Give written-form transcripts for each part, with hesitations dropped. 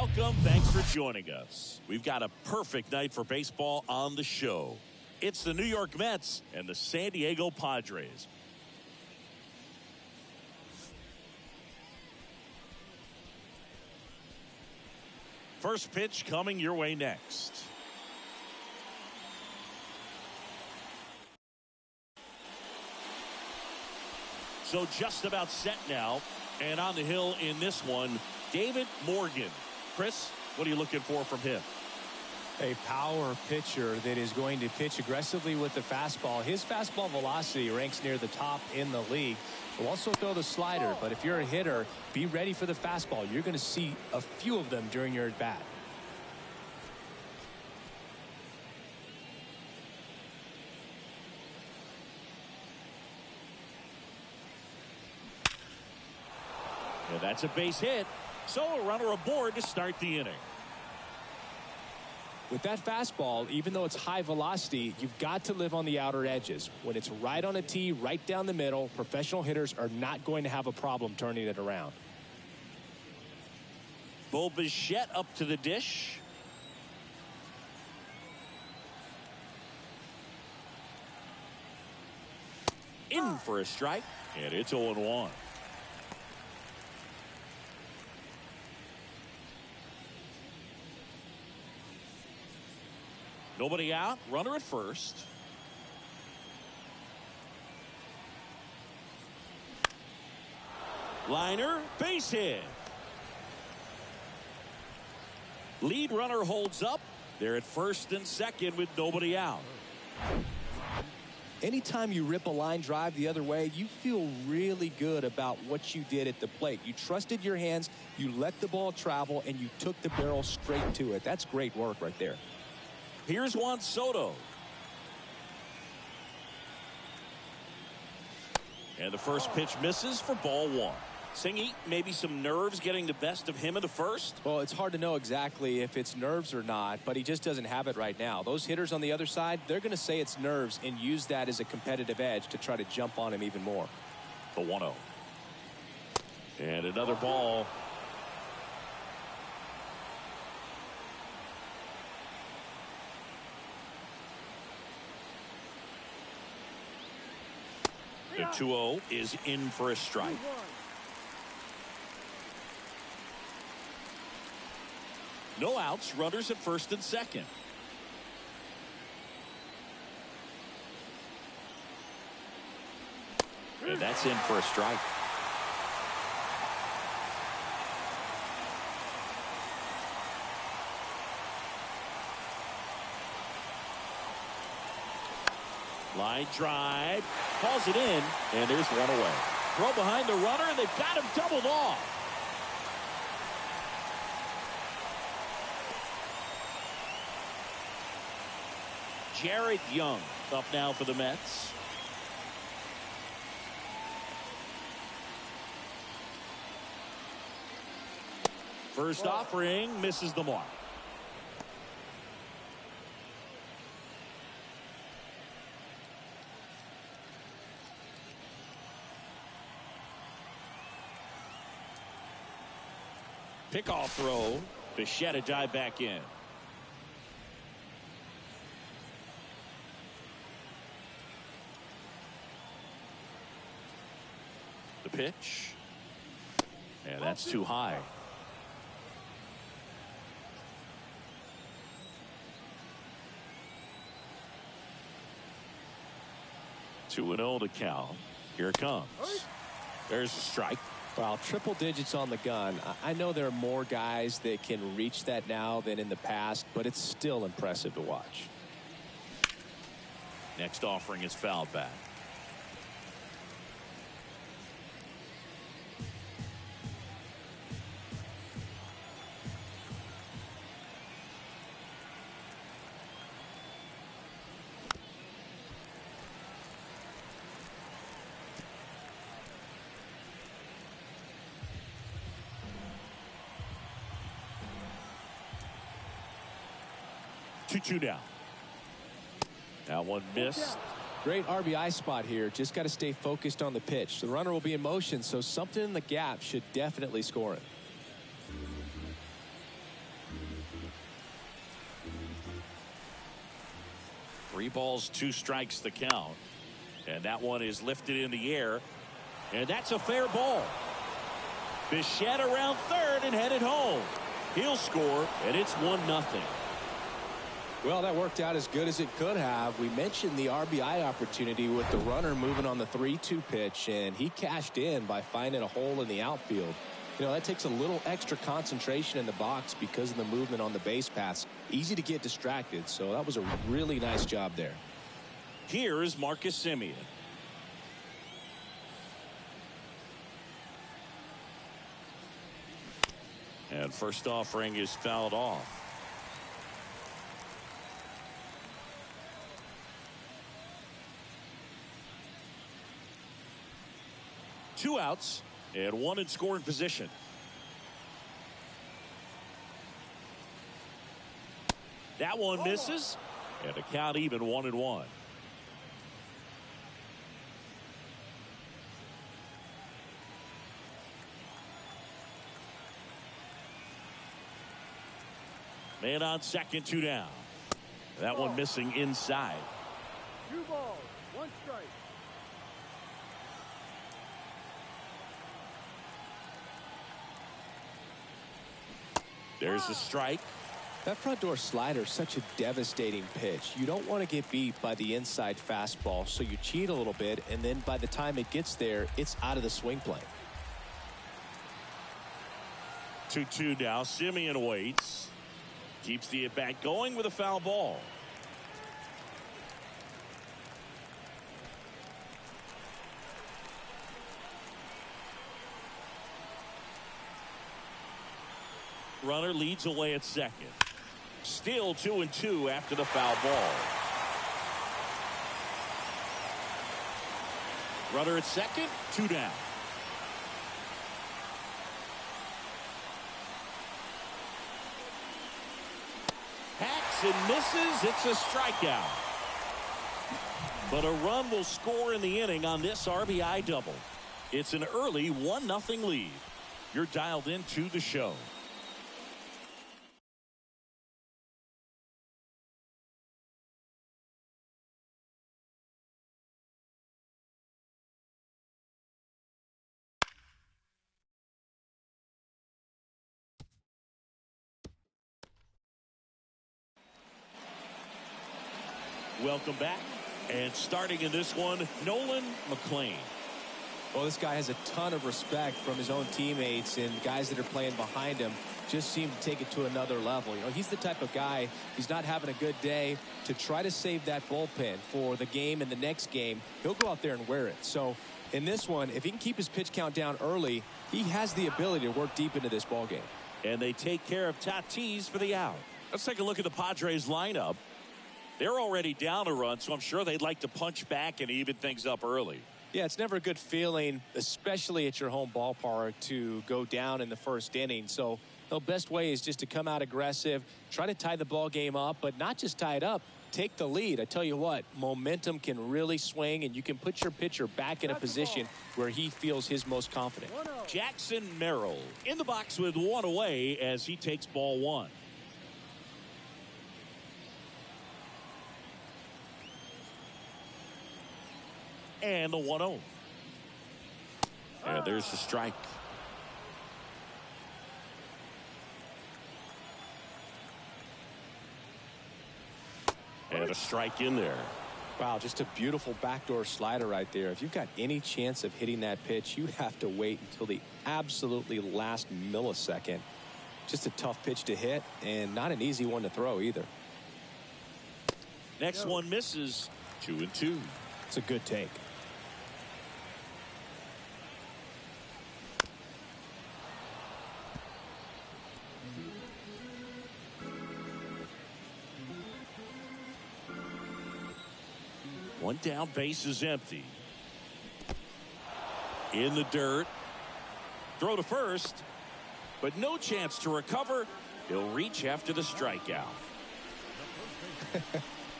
Welcome. Thanks for joining us. We've got a perfect night for baseball on the show. It's the New York Mets and the San Diego Padres. First pitch coming your way next. So just about set now. And on the hill in this one, David Morgan. Chris, what are you looking for from him? A power pitcher that is going to pitch aggressively with the fastball. His fastball velocity ranks near the top in the league. He'll also throw the slider, but if you're a hitter, be ready for the fastball. You're going to see a few of them during your at-bat. And that's a base hit. So a runner aboard to start the inning. With that fastball, even though it's high velocity, you've got to live on the outer edges. When it's right on a tee, right down the middle, professional hitters are not going to have a problem turning it around. Bo Bichette up to the dish. In for a strike, and it's 0-1. Nobody out, runner at first. Liner, base hit. Lead runner holds up. They're at first and second with nobody out. Anytime you rip a line drive the other way, you feel really good about what you did at the plate. You trusted your hands, you let the ball travel, and you took the barrel straight to it. That's great work right there. Here's Juan Soto. And the first pitch misses for ball one. Singy, maybe some nerves getting the best of him in the first? Well, it's hard to know exactly if it's nerves or not, but he just doesn't have it right now. Those hitters on the other side, they're going to say it's nerves and use that as a competitive edge to try to jump on him even more. The 1-0. And another ball. The 2-0 is in for a strike. No outs, runners at first and second. And that's in for a strike. Line drive, calls it in, and there's one away. Throw behind the runner, and they've got him doubled off. Jared Young up now for the Mets. First offering misses the mark. Pickoff throw. Bichette dive back in. The pitch. And that's too high. Two and 0 to count. Here it comes. There's a strike. Well, triple digits on the gun. I know there are more guys that can reach that now than in the past, but it's still impressive to watch. Next offering is fouled back. Two down. Now one missed. Great RBI spot here. Just got to stay focused on the pitch. The runner will be in motion, so something in the gap should definitely score it. 3 balls, 2 strikes the count. And that one is lifted in the air. And that's a fair ball. Bichette around third and headed home. He'll score, and it's 1-0. Well, that worked out as good as it could have. We mentioned the RBI opportunity with the runner moving on the 3-2 pitch, and he cashed in by finding a hole in the outfield. You know, that takes a little extra concentration in the box because of the movement on the base paths. Easy to get distracted, so that was a really nice job there. Here is Marcus Semien. And first offering is fouled off. Two outs and one in scoring position. That one misses, and the count even 1-1. Man on second, 2 down. That one missing inside. 2 balls, 1 strike. There's a strike. That front door slider is such a devastating pitch. You don't want to get beat by the inside fastball, so you cheat a little bit, and then by the time it gets there, it's out of the swing plane. 2-2 now. Semien waits. Keeps the at-bat going with a foul ball. Runner leads away at second. Still 2-2 after the foul ball. Runner at second, 2 down. Hacks and misses. It's a strikeout. But a run will score in the inning on this RBI double. It's an early 1-0 lead. You're dialed into the show. Welcome back. And starting in this one, Nolan McLean. Well, this guy has a ton of respect from his own teammates, and guys that are playing behind him just seem to take it to another level. You know, he's the type of guy, he's not having a good day, to try to save that bullpen for the game and the next game. He'll go out there and wear it. So in this one, if he can keep his pitch count down early, he has the ability to work deep into this ball game. And they take care of Tatis for the out. Let's take a look at the Padres lineup. They're already down a run, so I'm sure they'd like to punch back and even things up early. Yeah, it's never a good feeling, especially at your home ballpark, to go down in the first inning. So the best way is just to come out aggressive, try to tie the ball game up, but not just tie it up, take the lead. I tell you what, momentum can really swing, and you can put your pitcher back in a position where he feels his most confident. Jackson Merrill in the box with 1 away as he takes ball 1. And the 1-0. And there's the strike. And a strike in there. Wow, just a beautiful backdoor slider right there. If you've got any chance of hitting that pitch, you'd have to wait until the absolutely last millisecond. Just a tough pitch to hit, and not an easy one to throw either. Next one misses. 2-2. It's a good take. One down, base is empty. In the dirt. Throw to first, but no chance to recover. He'll reach after the strikeout.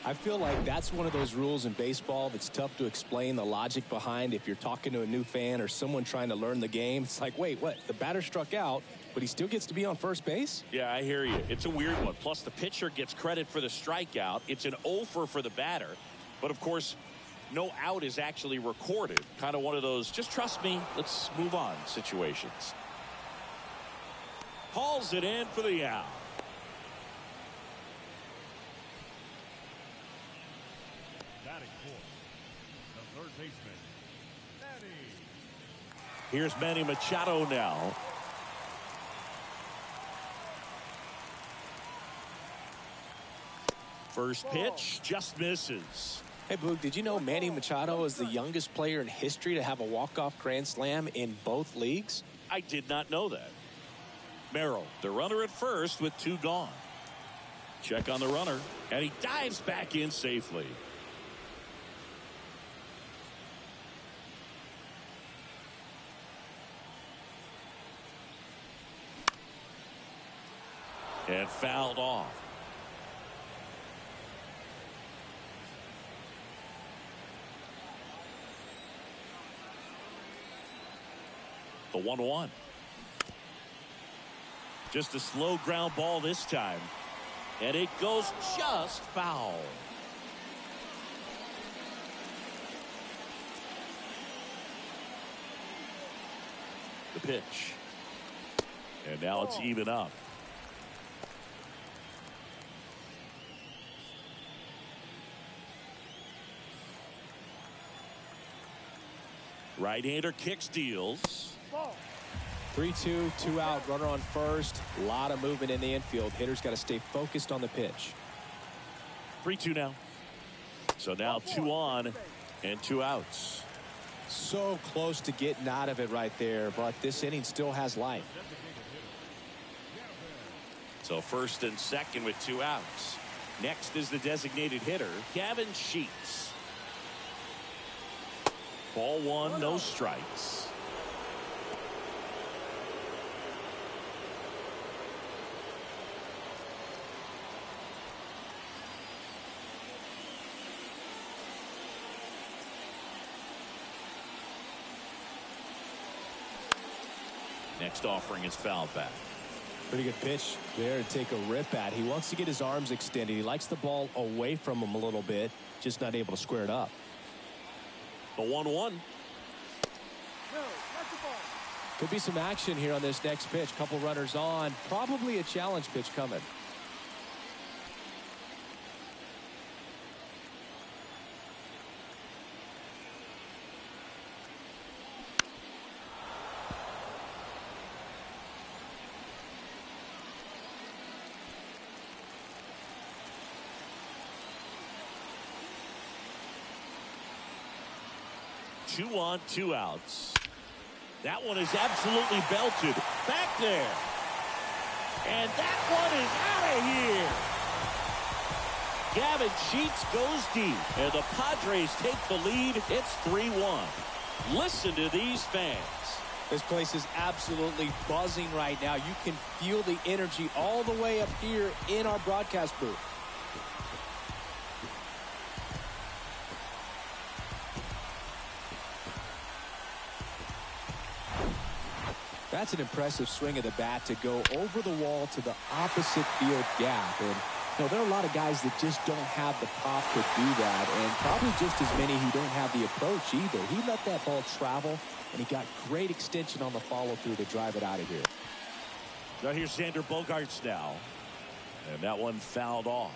I feel like that's one of those rules in baseball that's tough to explain the logic behind. If you're talking to a new fan or someone trying to learn the game, it's like, wait, what? The batter struck out, but he still gets to be on first base? Yeah, I hear you. It's a weird one. Plus, the pitcher gets credit for the strikeout. It's an offer for the batter. But, of course, no out is actually recorded. Kind of one of those, just trust me, let's move on situations. Hauls it in for the out. Here's Manny Machado now. First pitch just misses. Hey, Boog, did you know Manny Machado is the youngest player in history to have a walk-off grand slam in both leagues? I did not know that. Merrill, the runner at first with 2 gone. Check on the runner, and he dives back in safely. And fouled off. The 1-1. Just a slow ground ball this time. And it goes just foul. The pitch. And now it's even up. Right-hander kicks, deals. 3-2, 2 out, runner on first. A lot of movement in the infield. Hitter's got to stay focused on the pitch. 3-2 now. So now 2 on and 2 outs. So close to getting out of it right there, but this inning still has life. So first and second with 2 outs. Next is the designated hitter, Gavin Sheets. Ball 1, no strikes. Next offering is foul back. Pretty good pitch there to take a rip at. He wants to get his arms extended. He likes the ball away from him a little bit, just not able to square it up. The 1-1. Could be some action here on this next pitch. Couple runners on. Probably a challenge pitch coming. Two on, 2 outs. That one is absolutely belted. Back there. And that one is out of here. Gavin Sheets goes deep. And the Padres take the lead. It's 3-1. Listen to these fans. This place is absolutely buzzing right now. You can feel the energy all the way up here in our broadcast booth. That's an impressive swing of the bat to go over the wall to the opposite field gap. And there are a lot of guys that just don't have the pop to do that, and probably just as many who don't have the approach either. He let that ball travel, and he got great extension on the follow-through to drive it out of here. Now here's Xander Bogaerts now. And that one fouled off.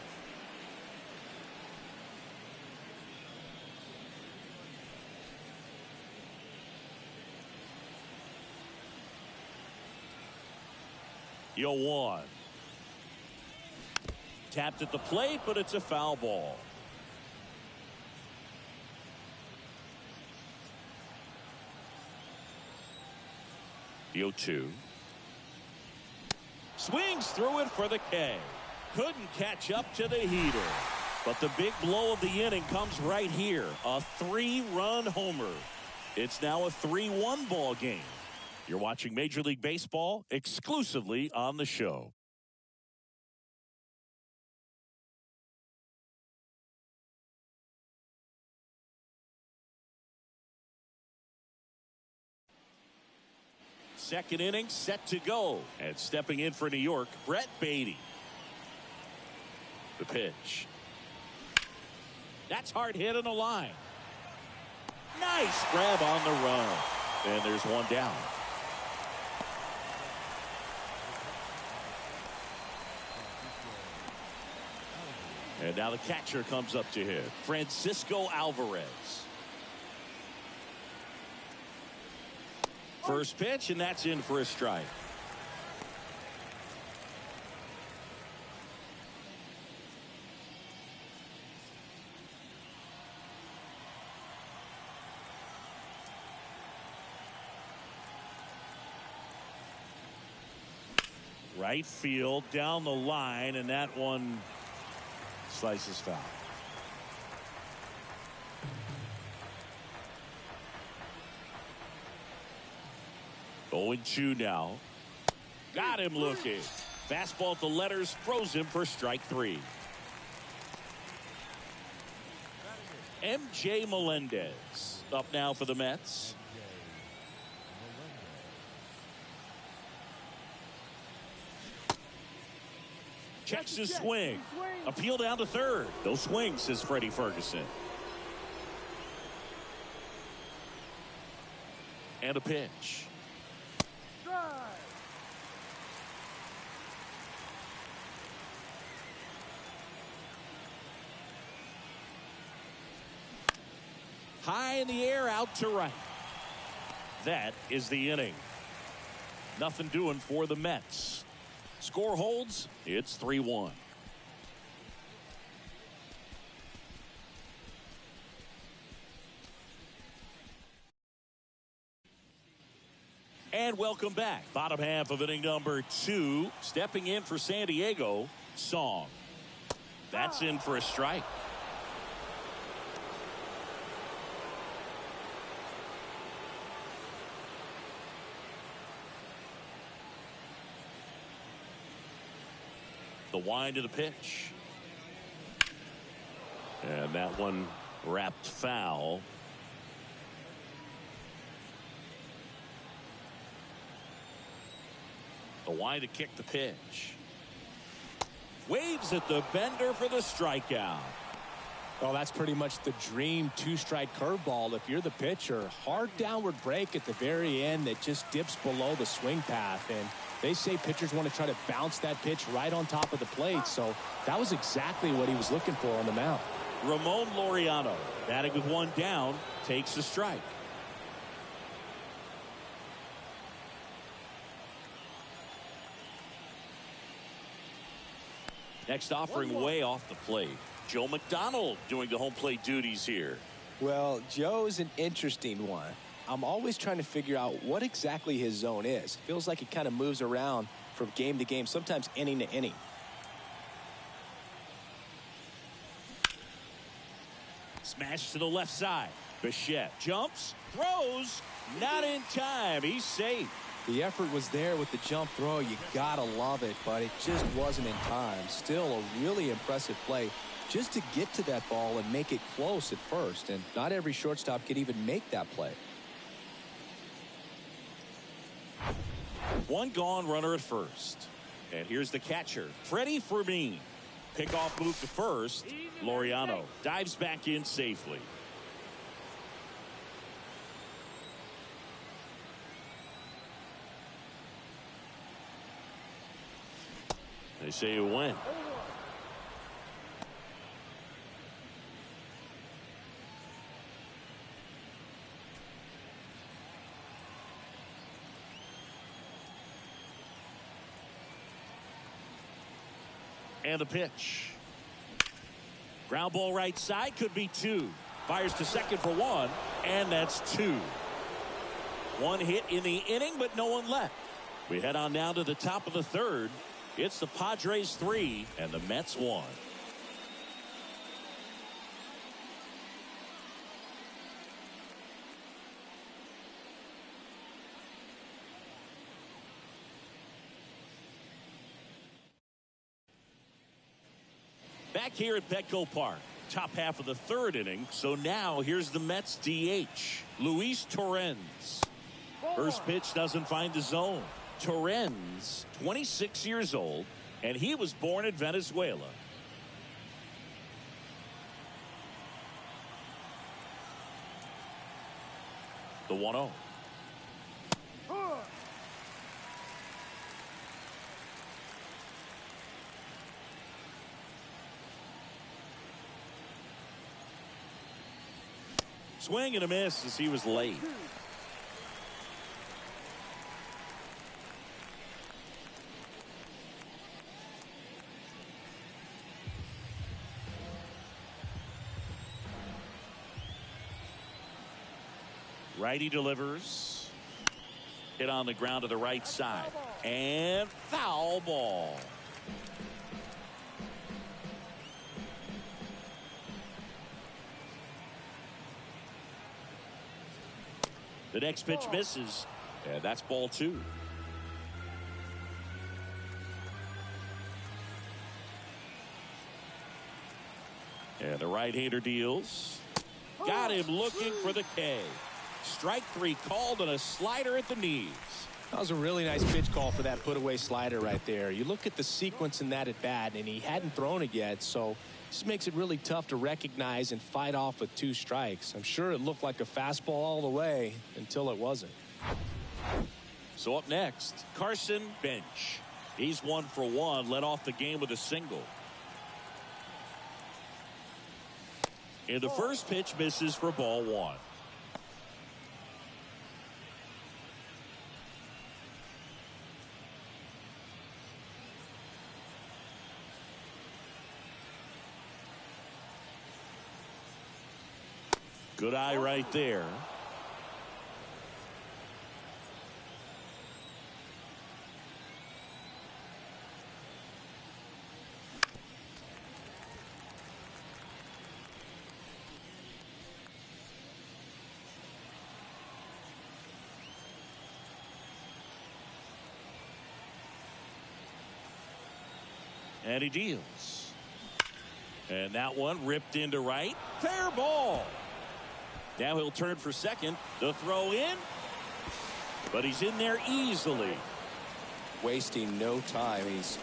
The 0-1. Tapped at the plate, but it's a foul ball. The 0-2. Swings through it for the K. Couldn't catch up to the heater. But the big blow of the inning comes right here. A 3-run homer. It's now a 3-1 ball game. You're watching Major League Baseball exclusively on the show. Second inning set to go. And stepping in for New York, Brett Beatty. The pitch. That's hard hit on the line. Nice grab on the run. And there's one down. And now the catcher comes up to hit. Francisco Alvarez. First pitch, and that's in for a strike. Right field down the line, and that one slices foul. Going 2 now. Got him looking. Fastball at the letters, throws him for strike 3. MJ Melendez up now for the Mets. Checks his swing. Appeal down to third. No swing, says Freddie Ferguson. And a pitch. High in the air, out to right. That is the inning. Nothing doing for the Mets. Score holds. It's 3-1. And welcome back. Bottom half of inning number 2. Stepping in for San Diego, Song. That's in for a strike. The wind of the pitch. And that one wrapped foul. The wind to kick the pitch. Waves at the bender for the strikeout. Well, that's pretty much the dream 2-strike curveball. If you're the pitcher, hard downward break at the very end that just dips below the swing path. And they say pitchers want to try to bounce that pitch right on top of the plate. So that was exactly what he was looking for on the mound. Ramon Laureano, batting with 1 down, takes a strike. Next offering way off the plate. Joe McDonald doing the home plate duties here. Well, Joe's an interesting one. I'm always trying to figure out what exactly his zone is. Feels like he kind of moves around from game to game, sometimes inning to inning. Smash to the left side. Bichette jumps, throws, not in time. He's safe. The effort was there with the jump throw. You gotta love it, but it just wasn't in time. Still a really impressive play just to get to that ball and make it close at first. And not every shortstop could even make that play. 1 gone, runner at first. And here's the catcher, Freddie Fermin. Pickoff move to first. Laureano dives back in safely. They say it went. And the pitch. Ground ball right side, could be 2. Fires to second for 1, and that's 2. 1 hit in the inning, but no one left. We head on now to the top of the 3rd. It's the Padres 3 and the Mets 1. Back here at Petco Park, top half of the 3rd inning. So now here's the Mets DH, Luis Torrens. First pitch doesn't find the zone. Torrens, 26 years old, and he was born in Venezuela. The 1-0. Swing and a miss as he was late. Righty delivers. Hit on the ground to the right side. And foul ball. The next pitch misses. And that's ball 2. And the right-hander deals. Got him looking for the K. Strike 3 called on a slider at the knees. That was a really nice pitch call for that put-away slider right there. You look at the sequence in that at bat, and he hadn't thrown it yet, so this makes it really tough to recognize and fight off with 2 strikes. I'm sure it looked like a fastball all the way until it wasn't. So up next, Carson Bench. He's 1 for 1, led off the game with a single. And the first pitch misses for ball 1. Good eye right there. And he deals. And that one ripped into right. Fair ball. Now he'll turn for second. The throw in. But he's in there easily. Wasting no time. He's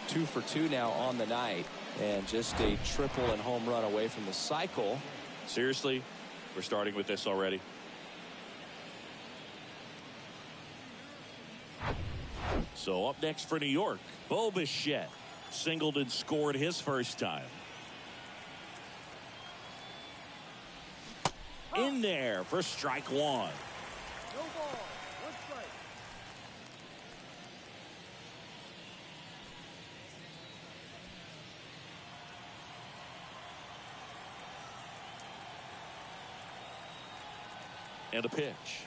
2 for 2 now on the night. And just a triple and home run away from the cycle. Seriously, we're starting with this already. So up next for New York, Bo Bichette. Singled and scored his first time. In there for strike 1. No ball. 1 strike. And a pitch.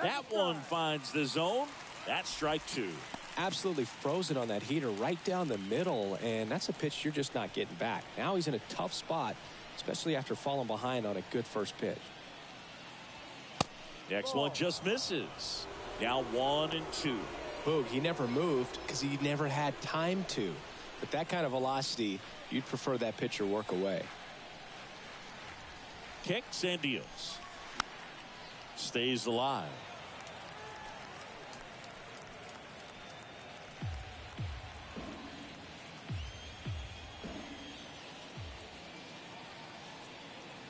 That one finds the zone. That's strike 2. Absolutely frozen on that heater right down the middle, and that's a pitch you're just not getting back. Now he's in a tough spot, especially after falling behind on a good first pitch. Next one just misses. Now 1-2. Boog, he never moved because he never had time to. But that kind of velocity, you'd prefer that pitcher work away. Kicks and deals. Stays alive.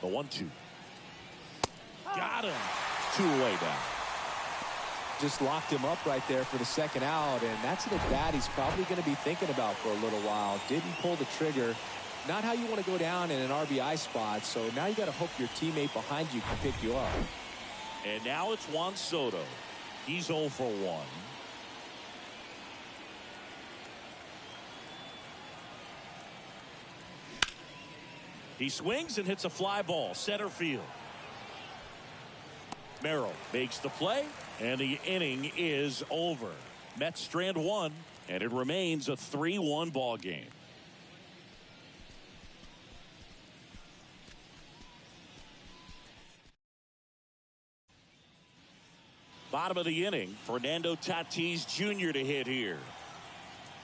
The 1-2. Got him. 2 away now. Just locked him up right there for the second out, and that's an at-bat he's probably going to be thinking about for a little while. Didn't pull the trigger. Not how you want to go down in an RBI spot, so now you got to hope your teammate behind you can pick you up. And now it's Juan Soto. He's 0 for 1. He swings and hits a fly ball center field. Merrill makes the play, and the inning is over. Mets strand 1, and it remains a 3-1 ball game. Bottom of the inning, Fernando Tatis Jr. to hit here.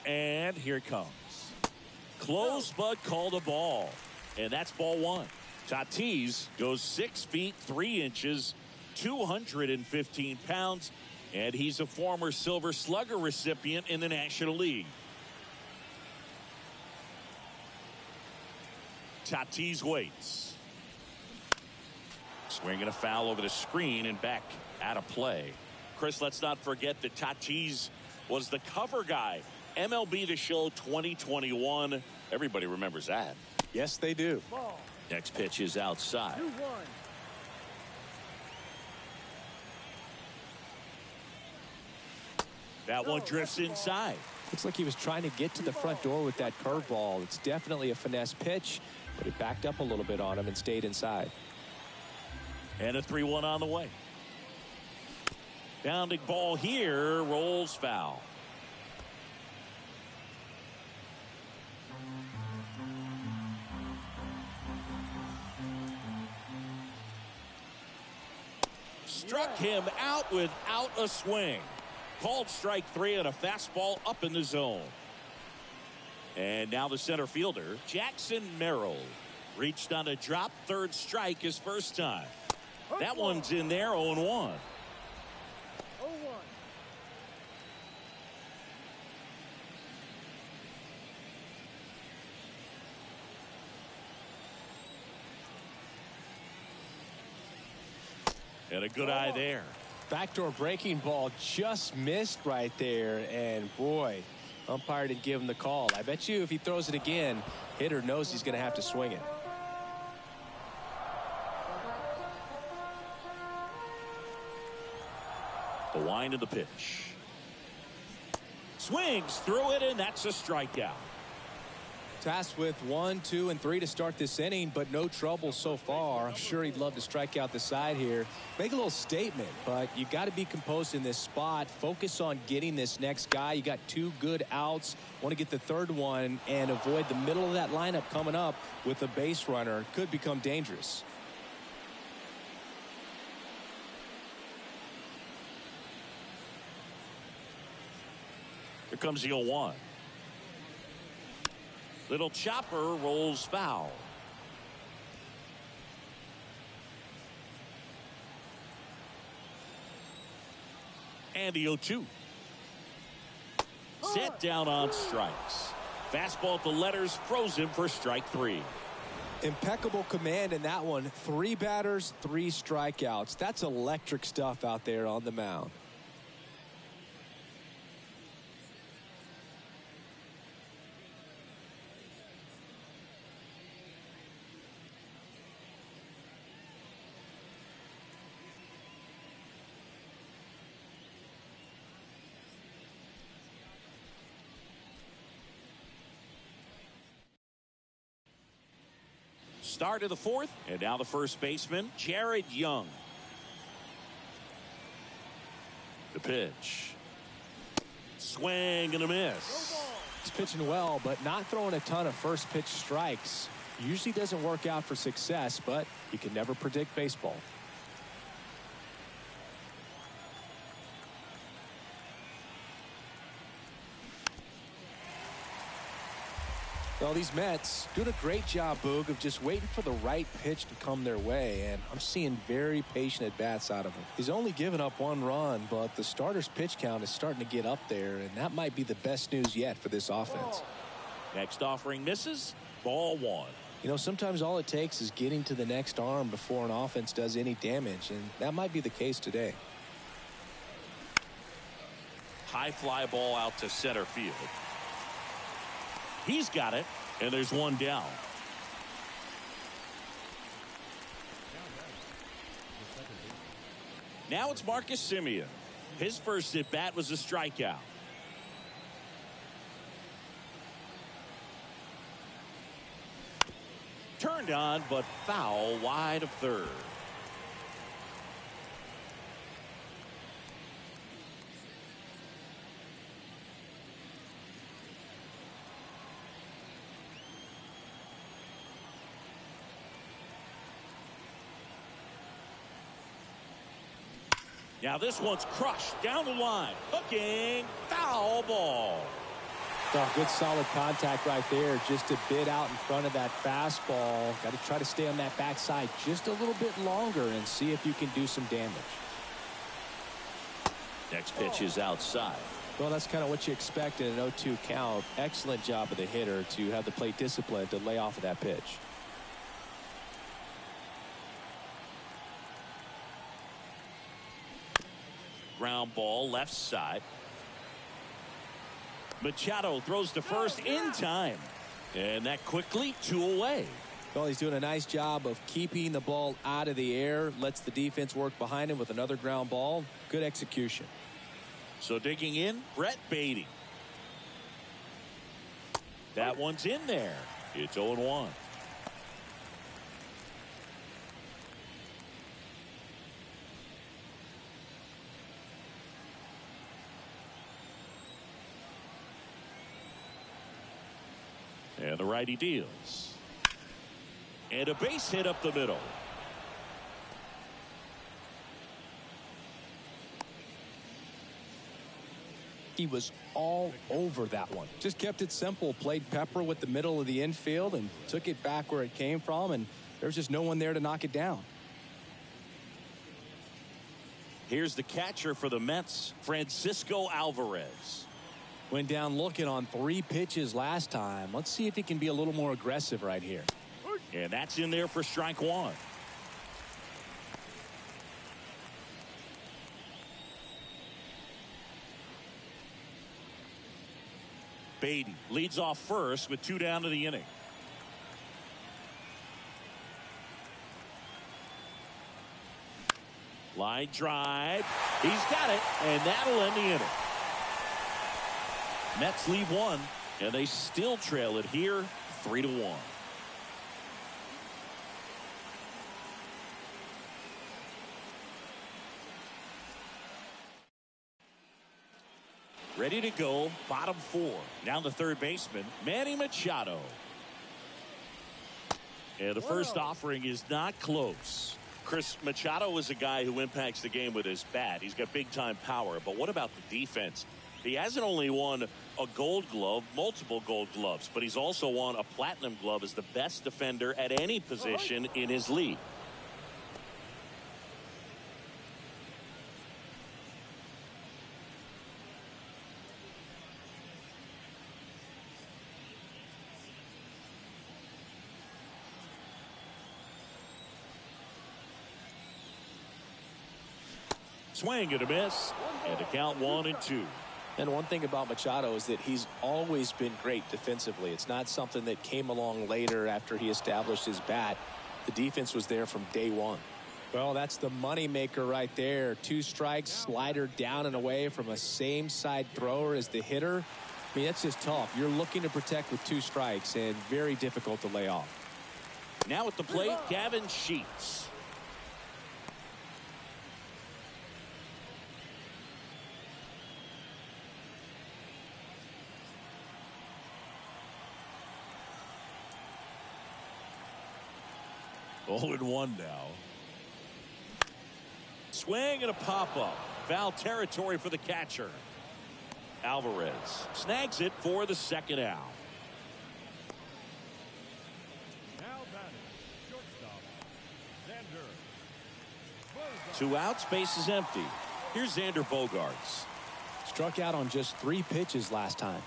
And here it comes. Close but called a ball. And that's ball 1. Tatis goes 6 feet 3 inches 215 pounds, and he's a former Silver Slugger recipient in the National League. Tatis waits. Swinging a foul over the screen and back out of play. Chris, let's not forget that Tatis was the cover guy. MLB The Show 2021. Everybody remembers that. Yes, they do. Ball. Next pitch is outside. 2-1. That one drifts inside. Looks like he was trying to get to the front door with that curveball. It's definitely a finesse pitch, but it backed up a little bit on him and stayed inside. And a 3-1 on the way. Bounding ball here, rolls foul. Struck him out without a swing. Called strike 3 on a fastball up in the zone. And now the center fielder, Jackson Merrill, reached on a drop, third strike his first time. That one's in there, 0-1. 0-1. And a good eye there. Backdoor breaking ball just missed right there, and boy, umpire didn't give him the call. I bet you if he throws it again, hitter knows he's going to have to swing it. The wind of the pitch. Swings through it, and that's a strikeout. Tasked with 1, 2, and 3 to start this inning, but no trouble so far. I'm sure he'd love to strike out the side here. Make a little statement, but you got to be composed in this spot. Focus on getting this next guy. You got 2 good outs. Want to get the third one and avoid the middle of that lineup coming up with a base runner. Could become dangerous. Here comes the 0-1. Little chopper rolls foul. And the 0-2. Set down on strikes. Fastball at the letters, froze him for strike 3. Impeccable command in that one. 3 batters, 3 strikeouts. That's electric stuff out there on the mound. Start of the 4th, and now the first baseman, Jared Young. The pitch. Swing and a miss. He's pitching well, but not throwing a ton of first pitch strikes. Usually doesn't work out for success, but you can never predict baseball. Well, these Mets doing a great job, Boog, of just waiting for the right pitch to come their way, and I'm seeing very patient at-bats out of him. He's only given up 1 run, but the starter's pitch count is starting to get up there, and that might be the best news yet for this offense. Next offering misses. Ball 1. You know, sometimes all it takes is getting to the next arm before an offense does any damage, and that might be the case today. High fly ball out to center field. He's got it, and there's one down. Now it's Marcus Semien. His first at bat was a strikeout. Turned on, but foul wide of third. Now this one's crushed down the line. Hooking, foul ball. Oh, good solid contact right there. Just a bit out in front of that fastball. Got to try to stay on that backside just a little bit longer and see if you can do some damage. Next pitch is outside. Well, that's kind of what you expect in an 0-2 count. Excellent job of the hitter to have the plate discipline to lay off of that pitch. Ground ball left side. Machado throws to first in time. And that quickly 2 away. Well, he's doing a nice job of keeping the ball out of the air. Lets the defense work behind him with another ground ball. Good execution. So digging in, Brett Beatty. That one's in there. It's 0-1. And the righty deals. And a base hit up the middle. He was all over that one. Just kept it simple. Played pepper with the middle of the infield and took it back where it came from. And there was just no one there to knock it down. Here's the catcher for the Mets, Francisco Alvarez. Went down looking on 3 pitches last time. Let's see if he can be a little more aggressive right here. And that's in there for strike 1. Beatty leads off first with 2 down to the inning. Line drive. He's got it, and that'll end the inning. Mets leave 1, and they still trail it here 3-1. Ready to go, bottom 4. Now the third baseman, Manny Machado. And the first offering is not close. Chris, Machado is a guy who impacts the game with his bat. He's got big-time power. But what about the defense? He hasn't only won a gold glove, multiple gold gloves, but he's also won a platinum glove as the best defender at any position in his league. Swing and a miss, and a count 1-2. And one thing about Machado is that he's always been great defensively. It's not something that came along later after he established his bat. The defense was there from day one. Well, that's the money maker right there. 2 strikes, slider down and away from a same side thrower as the hitter. I mean, that's just tough. You're looking to protect with 2 strikes and very difficult to lay off. Now at the plate, Gavin Sheets. Oh, and 1 now. Swing and a pop-up. Foul territory for the catcher. Alvarez snags it for the second out. Now batting, shortstop, Xander. 2 outs, base is empty. Here's Xander Bogaerts. Struck out on just 3 pitches last time.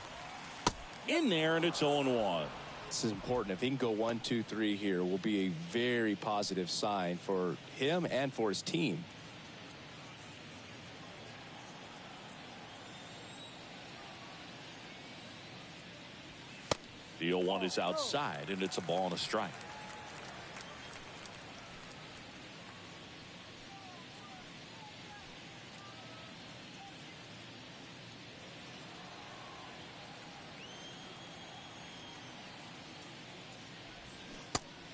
In there, and it's 0-1. This is important. If he can go 1, 2, 3 here, will be a very positive sign for him and for his team. The 0-1 is outside, and it's a ball and a strike.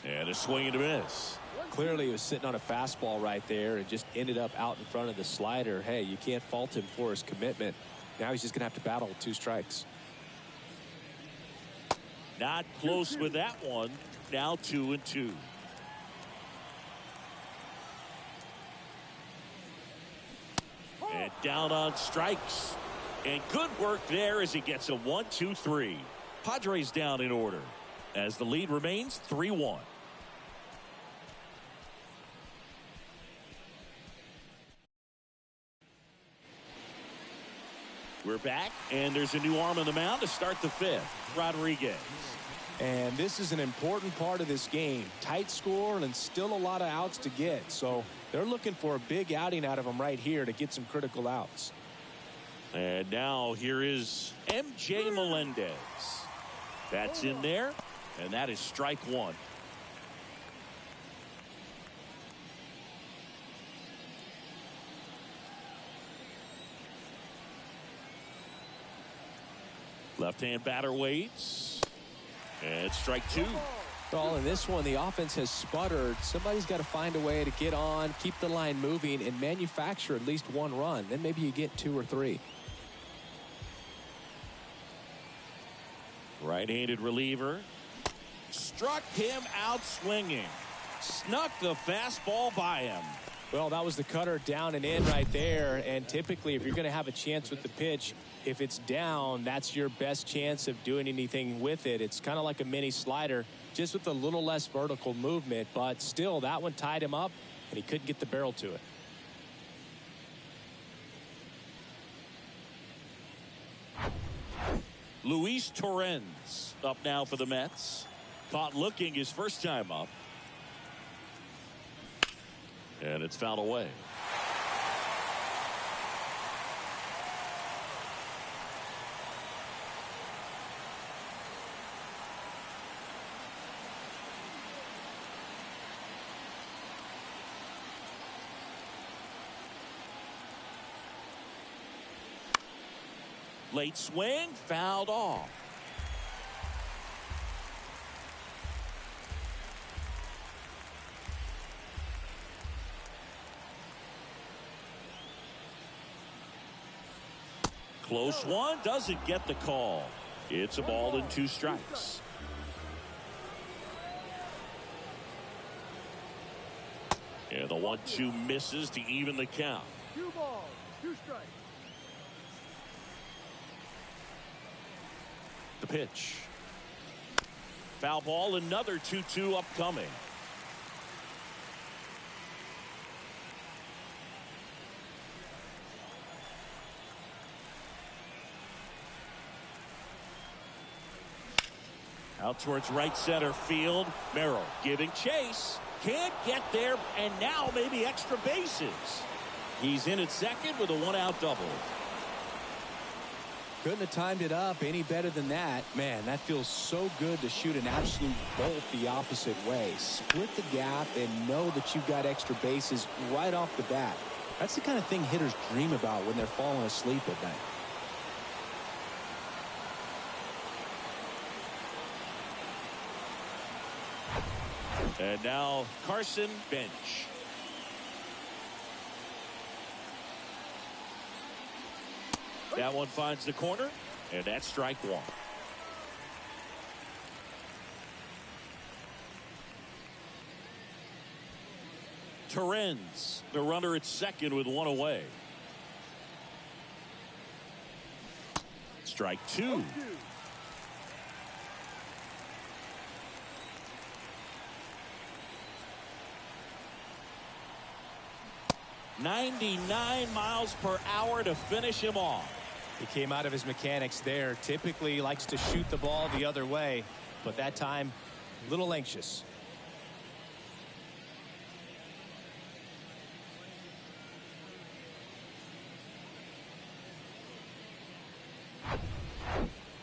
And a swing and a miss. Clearly he was sitting on a fastball right there and just ended up out in front of the slider. Hey, you can't fault him for his commitment. Now he's just going to have to battle with 2 strikes. Not close with that one. Now 2-2. And down on strikes. And good work there as he gets a 1-2-3. Padres down in order as the lead remains 3-1. We're back, and there's a new arm on the mound to start the fifth. Rodriguez. And this is an important part of this game. Tight score and still a lot of outs to get. So they're looking for a big outing out of him right here to get some critical outs. And now here is M.J. Melendez. That's in there, and that is strike one. Left-hand batter waits. And strike two. Well, in this one, the offense has sputtered. Somebody's got to find a way to get on, keep the line moving, and manufacture at least one run. Then maybe you get 2 or 3. Right-handed reliever. Struck him out swinging. Snuck the fastball by him. Well, that was the cutter down and in right there. And typically, if you're going to have a chance with the pitch, if it's down, that's your best chance of doing anything with it. It's kind of like a mini slider, just with a little less vertical movement. But still, that one tied him up, and he couldn't get the barrel to it. Luis Torrens up now for the Mets. Caught looking his first time up. And it's fouled away. Late swing, fouled off. Close one, doesn't get the call. It's a ball and 2 strikes. And the 1-2 misses to even the count. 2 balls, 2 strikes. The pitch. Foul ball, another 2-2 upcoming. Out towards right center field. Merrill giving chase. Can't get there, and now maybe extra bases. He's in at second with a 1-out double. Couldn't have timed it up any better than that. Man, that feels so good to shoot an absolute bolt the opposite way. Split the gap and know that you've got extra bases right off the bat. That's the kind of thing hitters dream about when they're falling asleep at night. And now Carson bench. That one finds the corner, and that's strike one. Torrens, the runner at second with 1 away. Strike 2. 99 miles per hour to finish him off. He came out of his mechanics there. Typically likes to shoot the ball the other way, but that time a little anxious.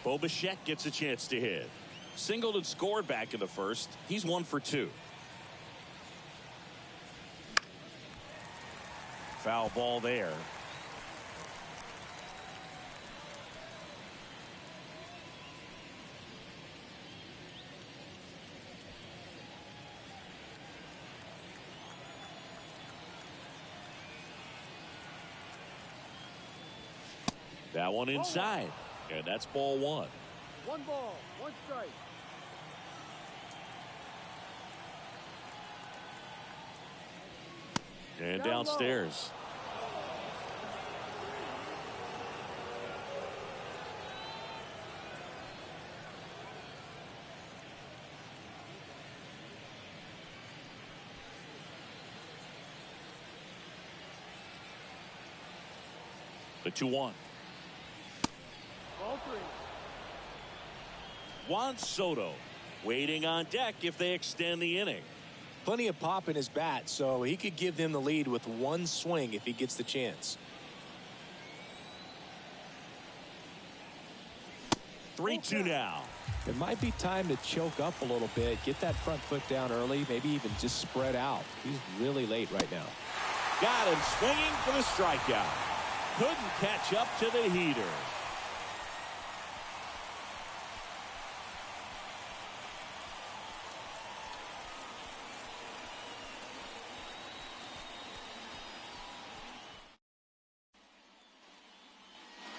Bo Bichette gets a chance to hit. Singled and scored back in the first. He's 1 for 2. Foul ball there. That one inside, and that's ball 1. 1 ball, 1 strike. And downstairs. The 2-1. Ball 3. Juan Soto waiting on deck if they extend the inning. Plenty of pop in his bat, so he could give them the lead with one swing if he gets the chance. 3-2 now. It might be time to choke up a little bit, get that front foot down early, maybe even just spread out. He's really late right now. Got him swinging for the strikeout. Couldn't catch up to the heater.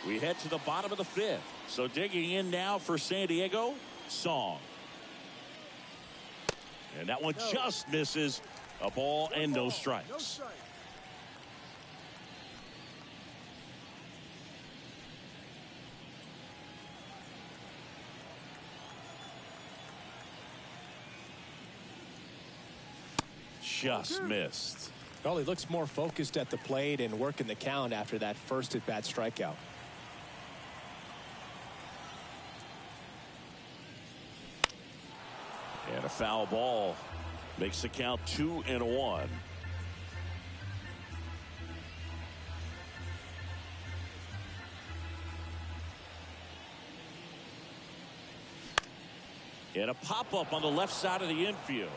We head to the bottom of the 5th. So digging in now for San Diego, Song. And that one just misses. A ball and no strikes. No strike. Just missed. Well, he looks more focused at the plate and working the count after that first at-bat strikeout. And a foul ball makes the count 2-1. And a pop-up on the left side of the infield.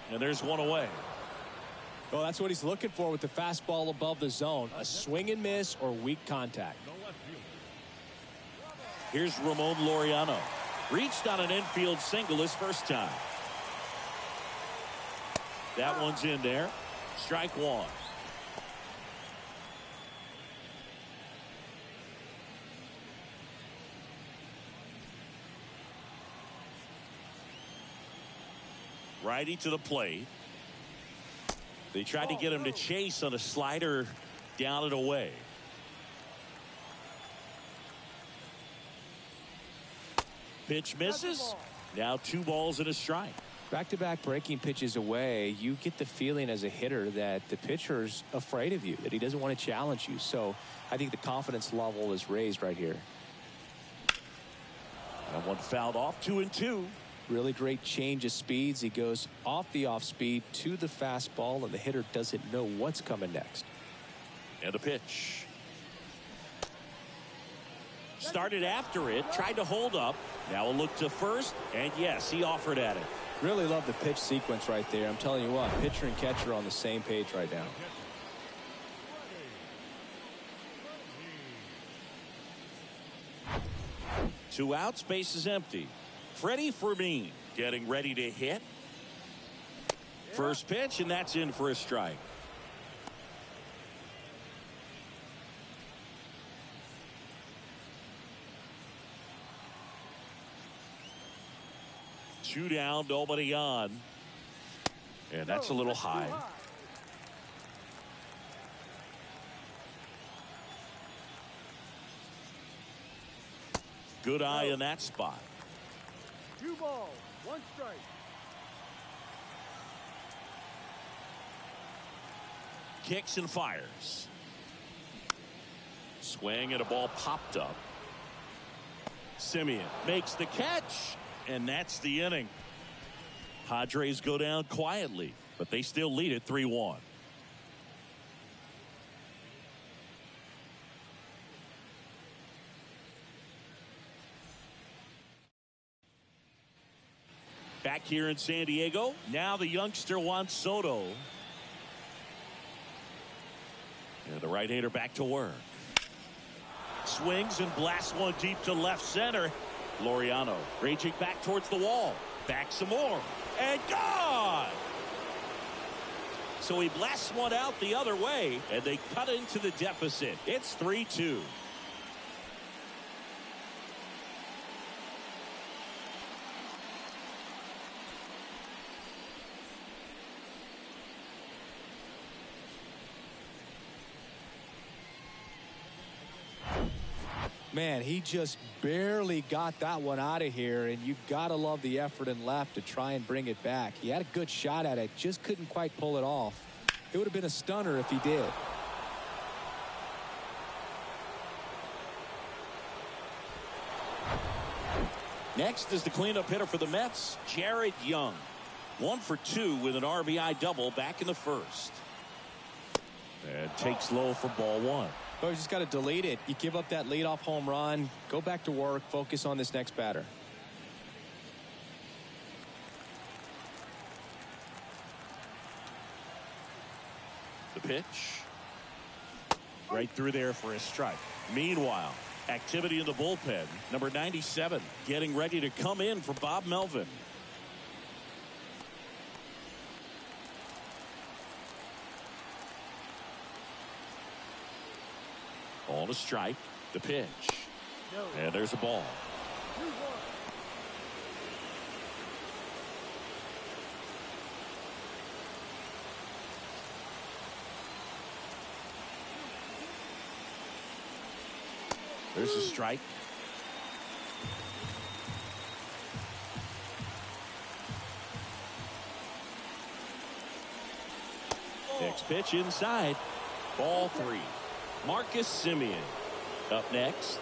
And there's one away. Well, that's what he's looking for with the fastball above the zone. A swing and miss or weak contact. Here's Ramon Laureano. Reached on an infield single his first time. That one's in there. Strike 1. Righty to the plate. They tried to get him to chase on a slider down and away. Pitch misses. Now 2 balls and a strike. Back-to-back breaking pitches away, you get the feeling as a hitter that the pitcher's afraid of you, that he doesn't want to challenge you. So I think the confidence level is raised right here. And one fouled off. 2-2. Really great change of speeds. He goes off the off-speed to the fastball, and the hitter doesn't know what's coming next. And a pitch. Started after it, tried to hold up. Now a look to first, and yes, he offered at it. Really love the pitch sequence right there. I'm telling you what, pitcher and catcher are on the same page right now. Two outs, base is empty. Freddie Fermin getting ready to hit. First pitch, and that's in for a strike. Two down, nobody on. And that's a little high. Good eye in that spot. 2 balls, 1 strike. Kicks and fires. Swing and a ball popped up. Simeon makes the catch, and that's the inning. Padres go down quietly, but they still lead it 3-1. Back here in San Diego, now the youngster Juan Soto. And the right-hander back to work. Swings and blasts one deep to left center. Laureano raging back towards the wall. Back some more. And gone! So he blasts one out the other way, and they cut into the deficit. It's 3-2. Man, he just barely got that one out of here, and you've got to love the effort in left to try and bring it back. He had a good shot at it, just couldn't quite pull it off. It would have been a stunner if he did. Next is the cleanup hitter for the Mets, Jared Young. 1 for 2 with an RBI double back in the first. And takes low for ball 1. Oh, you just got to delete it. You give up that leadoff home run. Go back to work. Focus on this next batter. The pitch. Right through there for a strike. Meanwhile, activity in the bullpen. Number 97 getting ready to come in for Bob Melvin. On a strike. The pitch. And there's a ball. 2-1. There's a strike. Next pitch inside. Ball 3. Marcus Semien up next.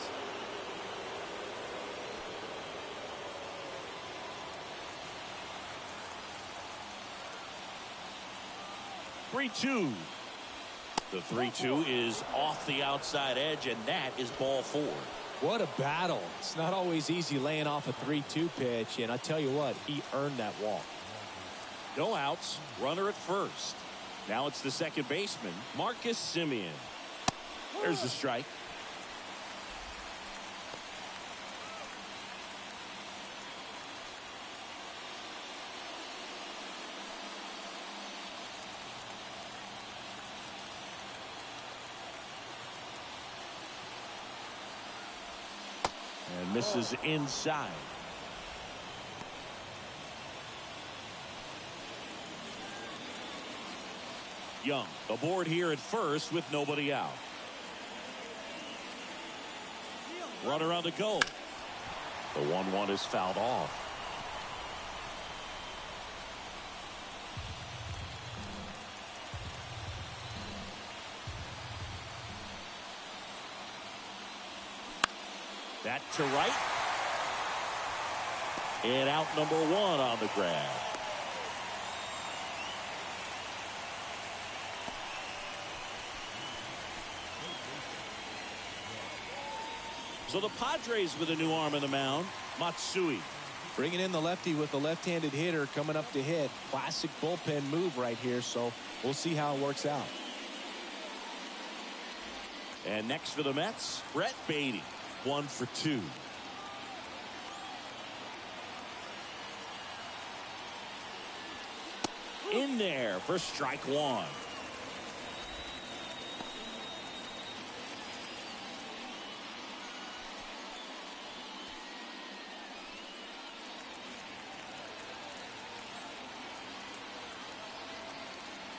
Three-two. The 3-2 is off the outside edge, and that is ball 4. What a battle. It's not always easy laying off a 3-2 pitch, and I tell you what, he earned that walk. No outs. Runner at first. Now it's the second baseman, Marcus Semien. There's the strike. And misses inside. Young aboard here at first with nobody out. Runner on the go. The 1-1 is fouled off. That to right. And out number 1 on the grab. So the Padres with a new arm in the mound, Matsui. Bringing in the lefty with the left-handed hitter coming up to hit. Classic bullpen move right here, so we'll see how it works out. And next for the Mets, Brett Beatty. 1 for 2. In there for strike 1.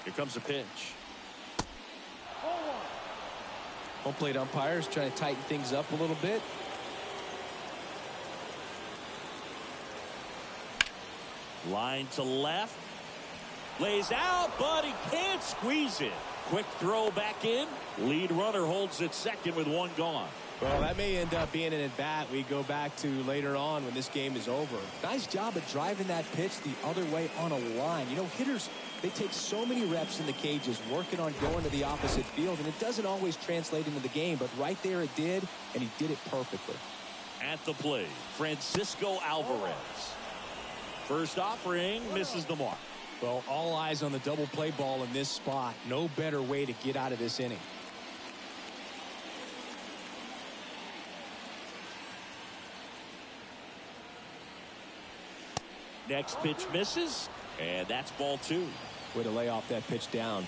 Here comes a pitch. Home plate umpires trying to tighten things up a little bit. Line to left. Lays out, but he can't squeeze it. Quick throw back in. Lead runner holds it second with 1 gone. Well, that may end up being an at-bat we go back to later on when this game is over. Nice job of driving that pitch the other way on a line. You know, hitters, they take so many reps in the cages working on going to the opposite field, and it doesn't always translate into the game, but right there it did, and he did it perfectly. At the plate, Francisco Alvarez. First offering misses the mark. Well, all eyes on the double play ball in this spot. No better way to get out of this inning. Next pitch misses, and that's ball 2. Way to lay off that pitch down.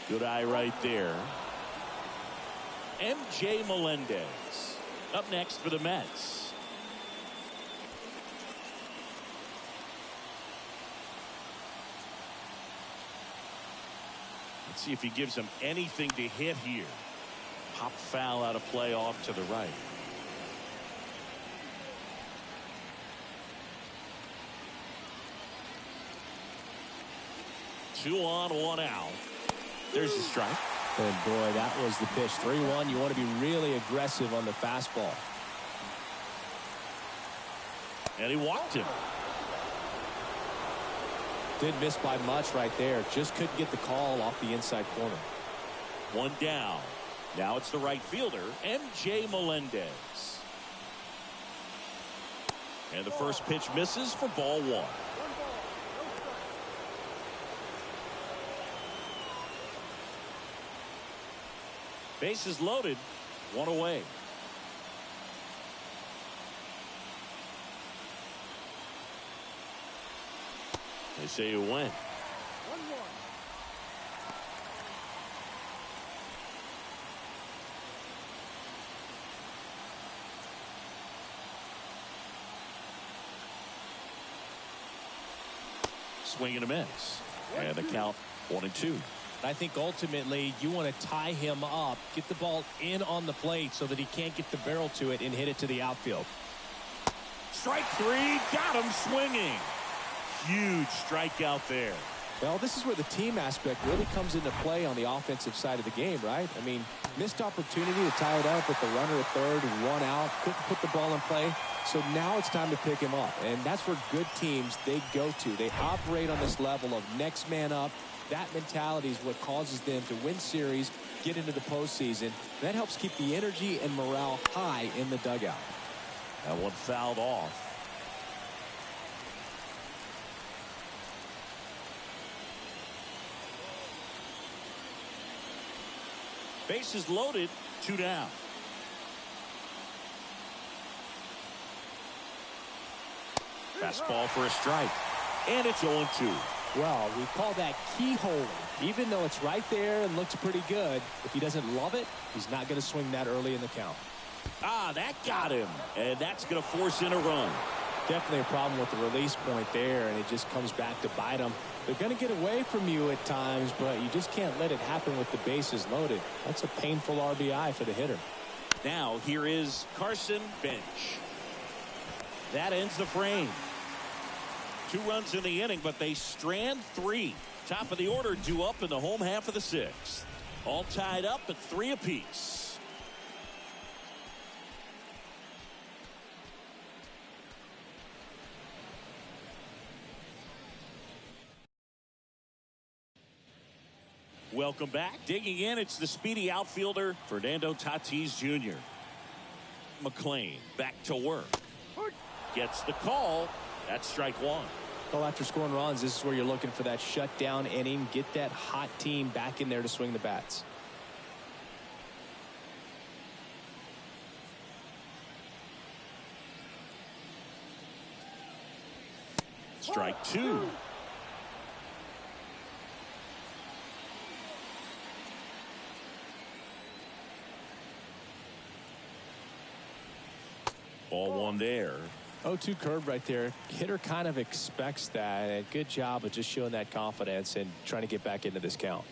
Good eye right there. MJ Melendez up next for the Mets. Let's see if he gives them anything to hit here. Pop foul out of play off to the right. Two on, 1 out. There's the strike. And boy, that was the pitch. 3-1. You want to be really aggressive on the fastball. And he walked him. Didn't miss by much right there. Just couldn't get the call off the inside corner. One down. Now it's the right fielder, M.J. Melendez. And the first pitch misses for ball 1. Bases loaded, 1 away. They say you win. 1-1. Swing and a miss. And the count 1-2. I think ultimately you want to tie him up, get the ball in on the plate so that he can't get the barrel to it and hit it to the outfield. Strike 3, got him swinging. Huge strikeout there. Well, this is where the team aspect really comes into play on the offensive side of the game, right? I mean, missed opportunity to tie it up with the runner at third, 1 out, couldn't put the ball in play. So now it's time to pick him up. And that's where good teams, they go to. They operate on this level of next man up. That mentality is what causes them to win series, get into the postseason. That helps keep the energy and morale high in the dugout. That one fouled off. Bases loaded, 2 down. Fastball for a strike. And it's 0-2. Well, we call that keyhole. Even though it's right there and looks pretty good, if he doesn't love it, he's not going to swing that early in the count. Ah, that got him. And that's going to force in a run. Definitely a problem with the release point there, and it just comes back to bite them. They're going to get away from you at times, but you just can't let it happen with the bases loaded. That's a painful RBI for the hitter. Now here is Carson Bench. That ends the frame. 2 runs in the inning, but they strand 3. Top of the order due up in the home half of the 6th. All tied up at 3 apiece. Welcome back. Digging in, it's the speedy outfielder, Fernando Tatis Jr. McClain back to work. Gets the call. That's strike 1. Well, after scoring runs, this is where you're looking for that shutdown inning. Get that hot team back in there to swing the bats. Strike 2. Ball 1 there. 0-2 curve right there. Hitter kind of expects that. And good job of just showing that confidence and trying to get back into this count.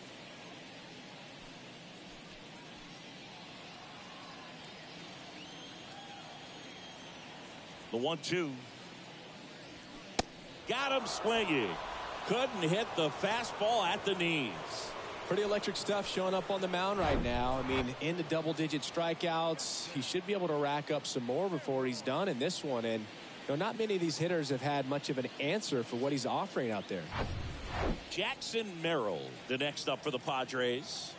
The 1-2. Got him swinging. Couldn't hit the fastball at the knees. Pretty electric stuff showing up on the mound right now. I mean, into double-digit strikeouts. He should be able to rack up some more before he's done in this one. And you know, not many of these hitters have had much of an answer for what he's offering out there. Jackson Merrill, the next up for the Padres.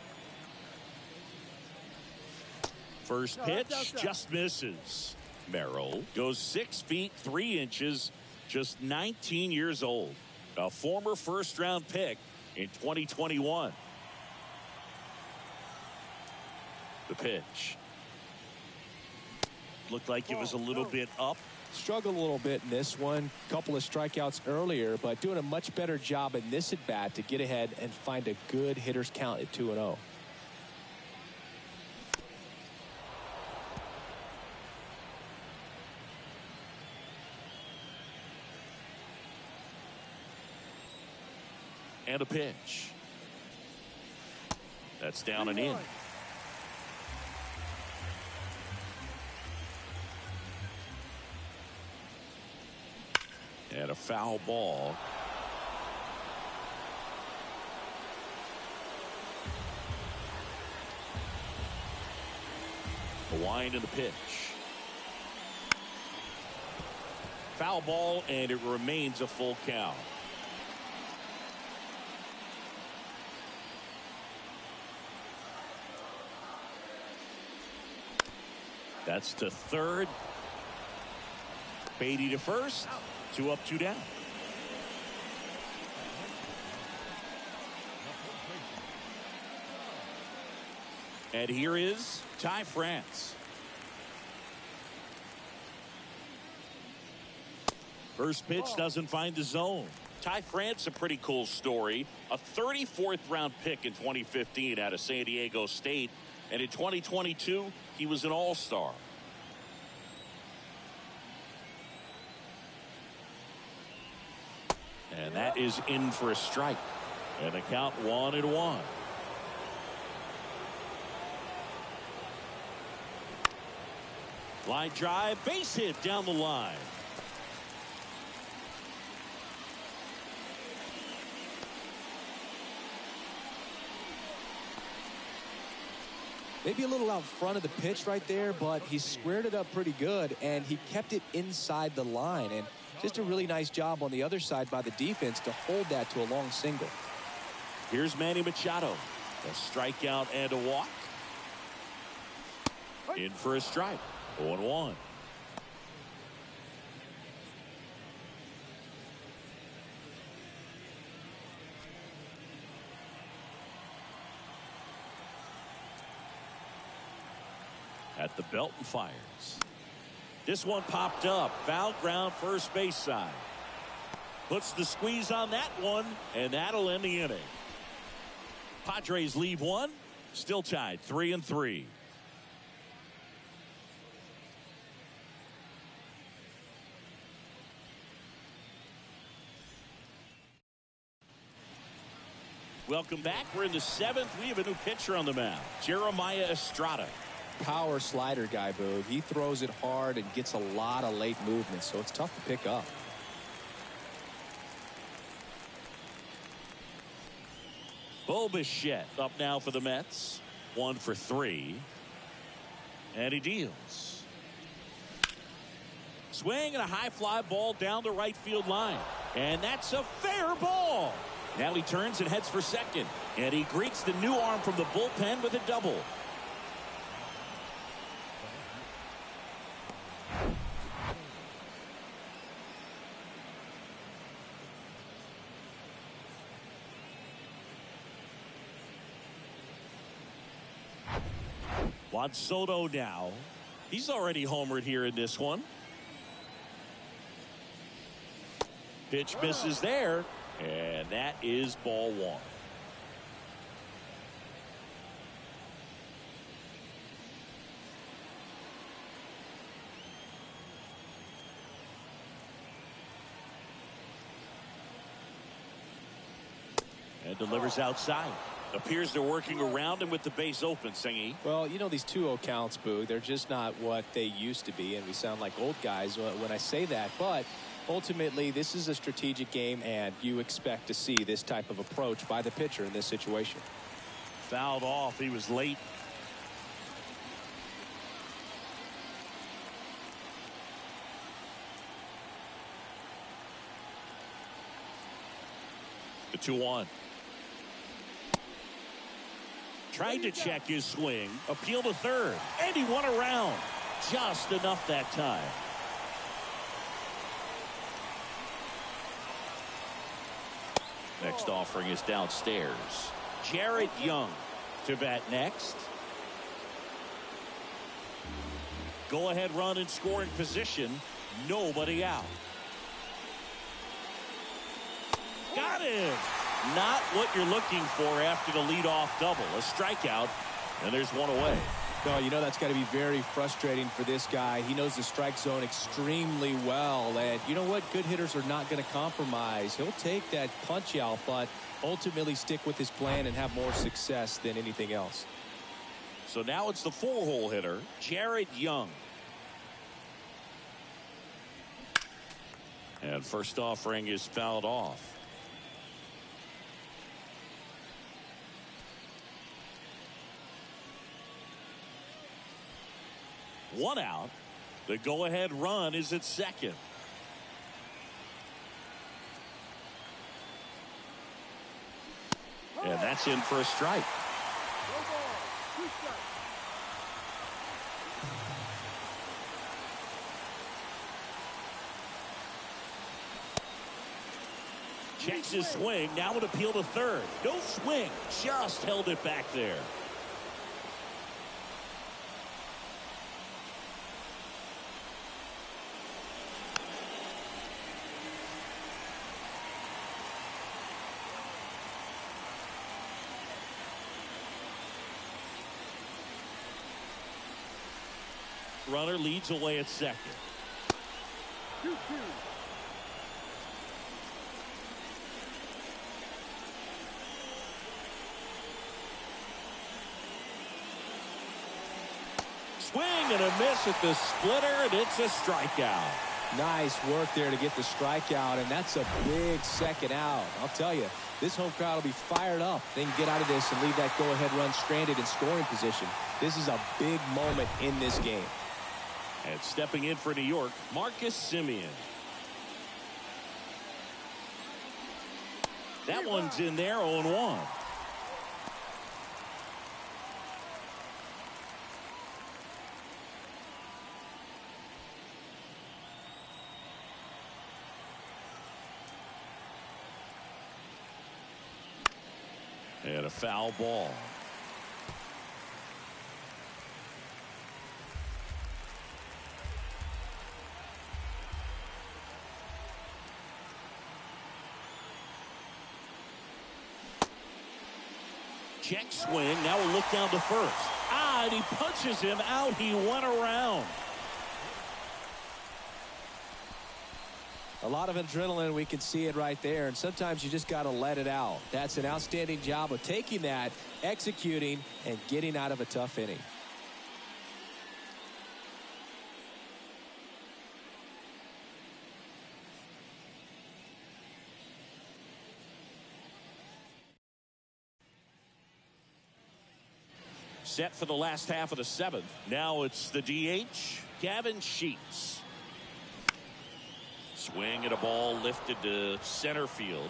First pitch just misses. Merrill goes 6 feet 3 inches, just 19 years old. A former first-round pick in 2021. The pitch. Looked like it was a little bit up. Struggled a little bit in this one. Couple of strikeouts earlier, but doing a much better job in this at-bat to get ahead and find a good hitter's count at 2-0. And a pitch. That's down and in. And a foul ball. wind of the pitch. Foul ball, and it remains a full count. That's to third. Beatty to first. 2 up, 2 down. And here is Ty France. First pitch doesn't find the zone. Ty France, a pretty cool story. A 34th round pick in 2015 out of San Diego State. And in 2022, he was an all-star. And that is in for a strike. And the count 1-1. Line drive, base hit down the line. Maybe a little out front of the pitch right there, but he squared it up pretty good, and he kept it inside the line. And just a really nice job on the other side by the defense to hold that to a long single. Here's Manny Machado. A strikeout and a walk. In for a strike. 0-1. At the belt and fires. This one popped up. Foul ground, first base side. Puts the squeeze on that one, and that'll end the inning. Padres leave one. Still tied 3-3. Welcome back. We're in the 7th. We have a new pitcher on the mound. Jeremiah Estrada. Power slider guy, Boog. He throws it hard and gets a lot of late movement, so it's tough to pick up. Bo Bichette up now for the Mets. 1 for 3. And he deals. Swing and a high fly ball down the right field line. And that's a fair ball. Now he turns and heads for second. And he greets the new arm from the bullpen with a double. Juan Soto now. He's already homered here in this one. Pitch misses there. And that is ball 1. And delivers outside. Appears they're working around him with the base open, Singy. Well, you know, these 2-0 counts, Boo, they're just not what they used to be, and we sound like old guys when I say that. But ultimately, this is a strategic game, and you expect to see this type of approach by the pitcher in this situation. Fouled off. He was late. The 2-1. Tried to check his swing. Appeal to third. And he won around. Just enough that time. Next offering is downstairs. Jared Young to bat next. Go ahead run in scoring position. Nobody out. Got him. Not what you're looking for after the leadoff double. A strikeout, and there's one away. No, you know that's got to be very frustrating for this guy. He knows the strike zone extremely well, and you know what? Good hitters are not going to compromise. He'll take that punch out, but ultimately stick with his plan and have more success than anything else. So now it's the 4-hole hitter, Jared Young. And first offering is fouled off. One out. The go-ahead run is at second. And that's in for a strike. No ball. 2 strikes. Checks his swing. Now an appeal to third. No swing. Just held it back there. Runner leads away at second. 2-2. Swing and a miss at the splitter, and it's a strikeout. Nice work there to get the strikeout, and that's a big second out. I'll tell you, this home crowd will be fired up. They can get out of this and leave that go-ahead run stranded in scoring position. This is a big moment in this game. And stepping in for New York, Marcus Semien. That one's in there, 0-1. And a foul ball. Check swing. Now we'll look down to first. And he punches him out. He went around. A lot of adrenaline, we can see it right there, and sometimes you just got to let it out. That's an outstanding job of taking that, executing, and getting out of a tough inning. Set for the last half of the seventh. Now it's the DH, Gavin Sheets. Swing at a ball lifted to center field.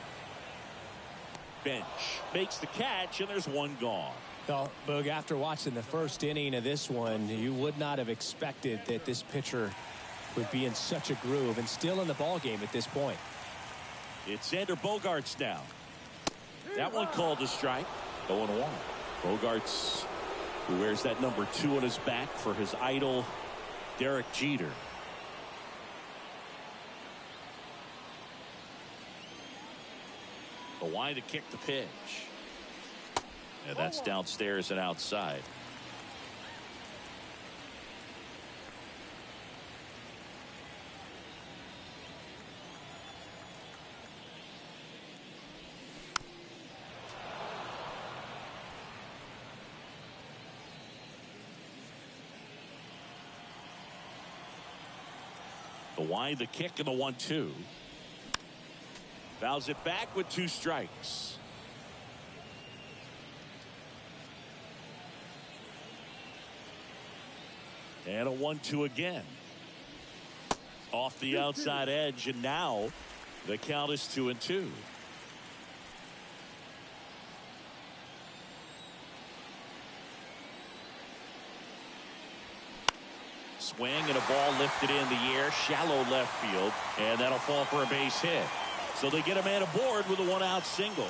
Bench makes the catch, and there's one gone. Well, Boog, after watching the first inning of this one, you would not have expected that this pitcher would be in such a groove and still in the ball game at this point. It's Xander Bogaerts now. That one called a strike. 0-1. Bogaerts, who wears that number 2 on his back for his idol, Derek Jeter. The wide to kick the pitch. And that's downstairs and outside. The wide, the kick, and the 1-2. Fouls it back with 2 strikes. And a 1-2 again. Off the outside edge, and now the count is 2-2. Swing and a ball lifted in the air, shallow left field, and that'll fall for a base hit. So they get a man aboard with a 1-out single.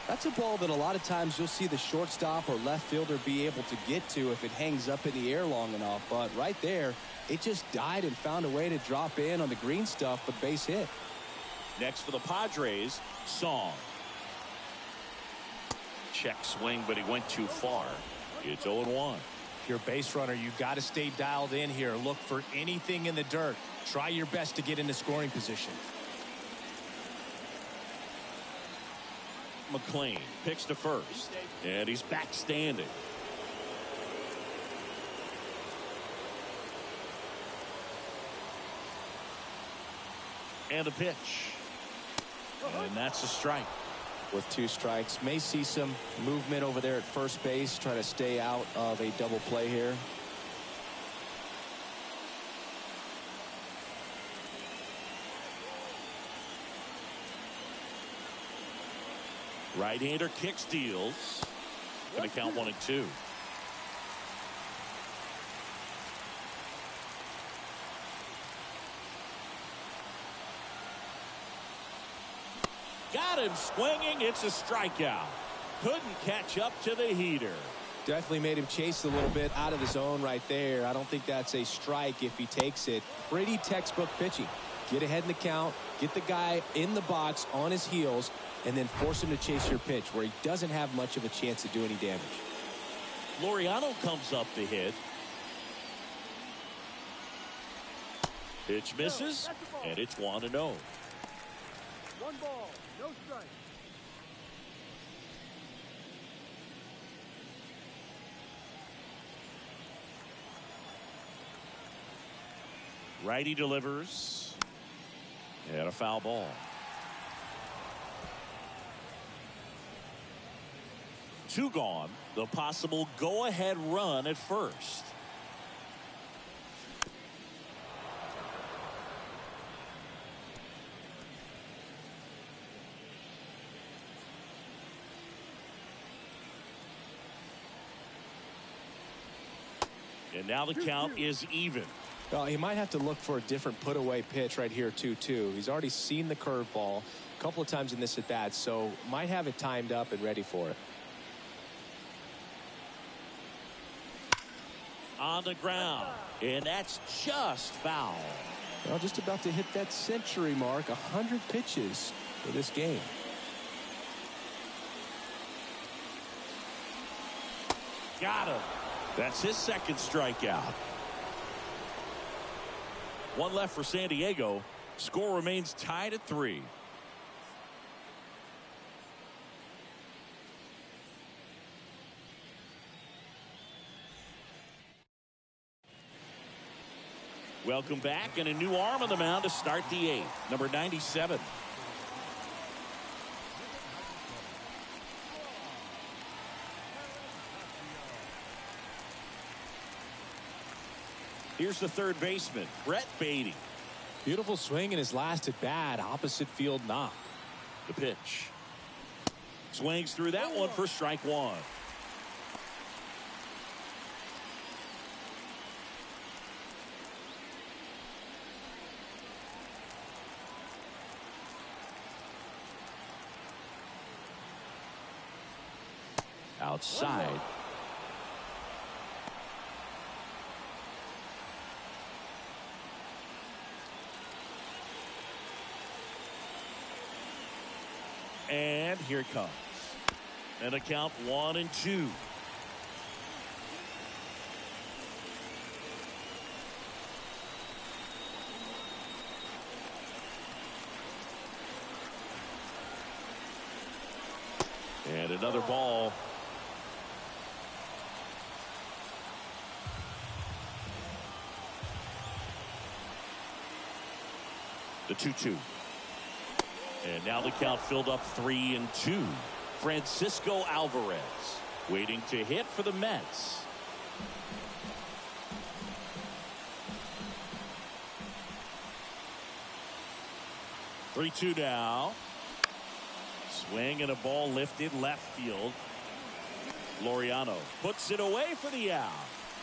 That's a ball that a lot of times you'll see the shortstop or left fielder be able to get to if it hangs up in the air long enough. But right there, it just died and found a way to drop in on the green stuff for the base hit. Next for the Padres, Song. Check swing, but he went too far. It's 0-1. If you're a base runner, you've got to stay dialed in here. Look for anything in the dirt. Try your best to get into scoring position. McLean picks to first, and he's back standing. And a pitch. And that's a strike. with 2 strikes. May see some movement over there at first base. Try to stay out of a double play here. Right-hander kick steals. Going to count 1-2. Got him swinging. It's a strikeout. Couldn't catch up to the heater. Definitely made him chase a little bit out of the zone right there. I don't think that's a strike if he takes it. Pretty textbook pitching. Get ahead in the count, get the guy in the box on his heels, and then force him to chase your pitch where he doesn't have much of a chance to do any damage. Laureano comes up to hit. Pitch misses, and it's 1-0. 1 ball, no strike. Righty delivers. And a foul ball. 2 gone. The possible go-ahead run at first. And now the count is even. Well, he might have to look for a different put-away pitch right here, 2-2. He's already seen the curveball a couple of times in this at-bat, so might have it timed up and ready for it. On the ground, and that's just foul. Well, just about to hit that century mark, 100 pitches for this game. Got him. That's his second strikeout. 1 left for San Diego. Score remains tied at 3. Welcome back, and a new arm on the mound to start the 8th. Number 97. Here's the third baseman, Brett Beatty. Beautiful swing in his last at bat. Opposite field knock. The pitch. Swings through that one for strike 1. Outside. And here it comes. And a count 1-2. And another ball. The 2-2. And now the count filled up 3-2. Francisco Alvarez waiting to hit for the Mets. Three-two now. Swing and a ball lifted left field. Laureano puts it away for the out.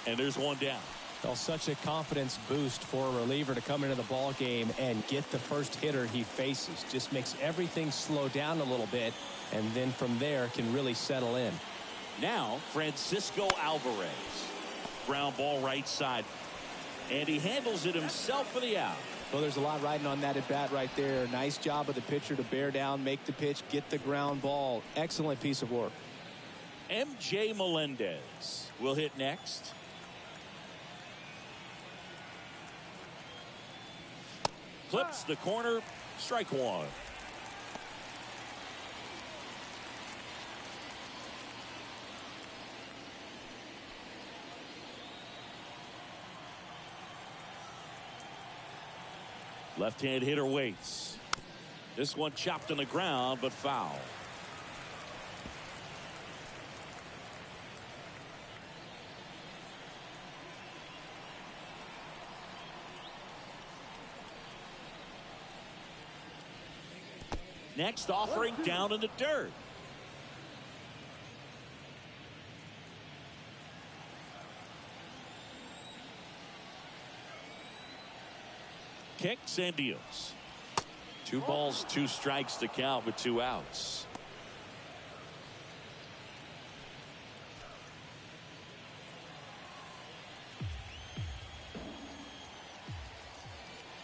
And there's one down. Well, such a confidence boost for a reliever to come into the ball game and get the first hitter he faces. Just makes everything slow down a little bit, and then from there can really settle in. Now Francisco Alvarez. Ground ball right side. And he handles it himself for the out. Well, there's a lot riding on that at bat right there. Nice job of the pitcher to bear down, make the pitch, get the ground ball. Excellent piece of work. MJ Melendez will hit next. Clips the corner. Strike 1. Left-hand hitter waits. This one chopped on the ground, but foul. Next offering down in the dirt. Kicks and deals. 2 balls, 2 strikes to count with 2 outs.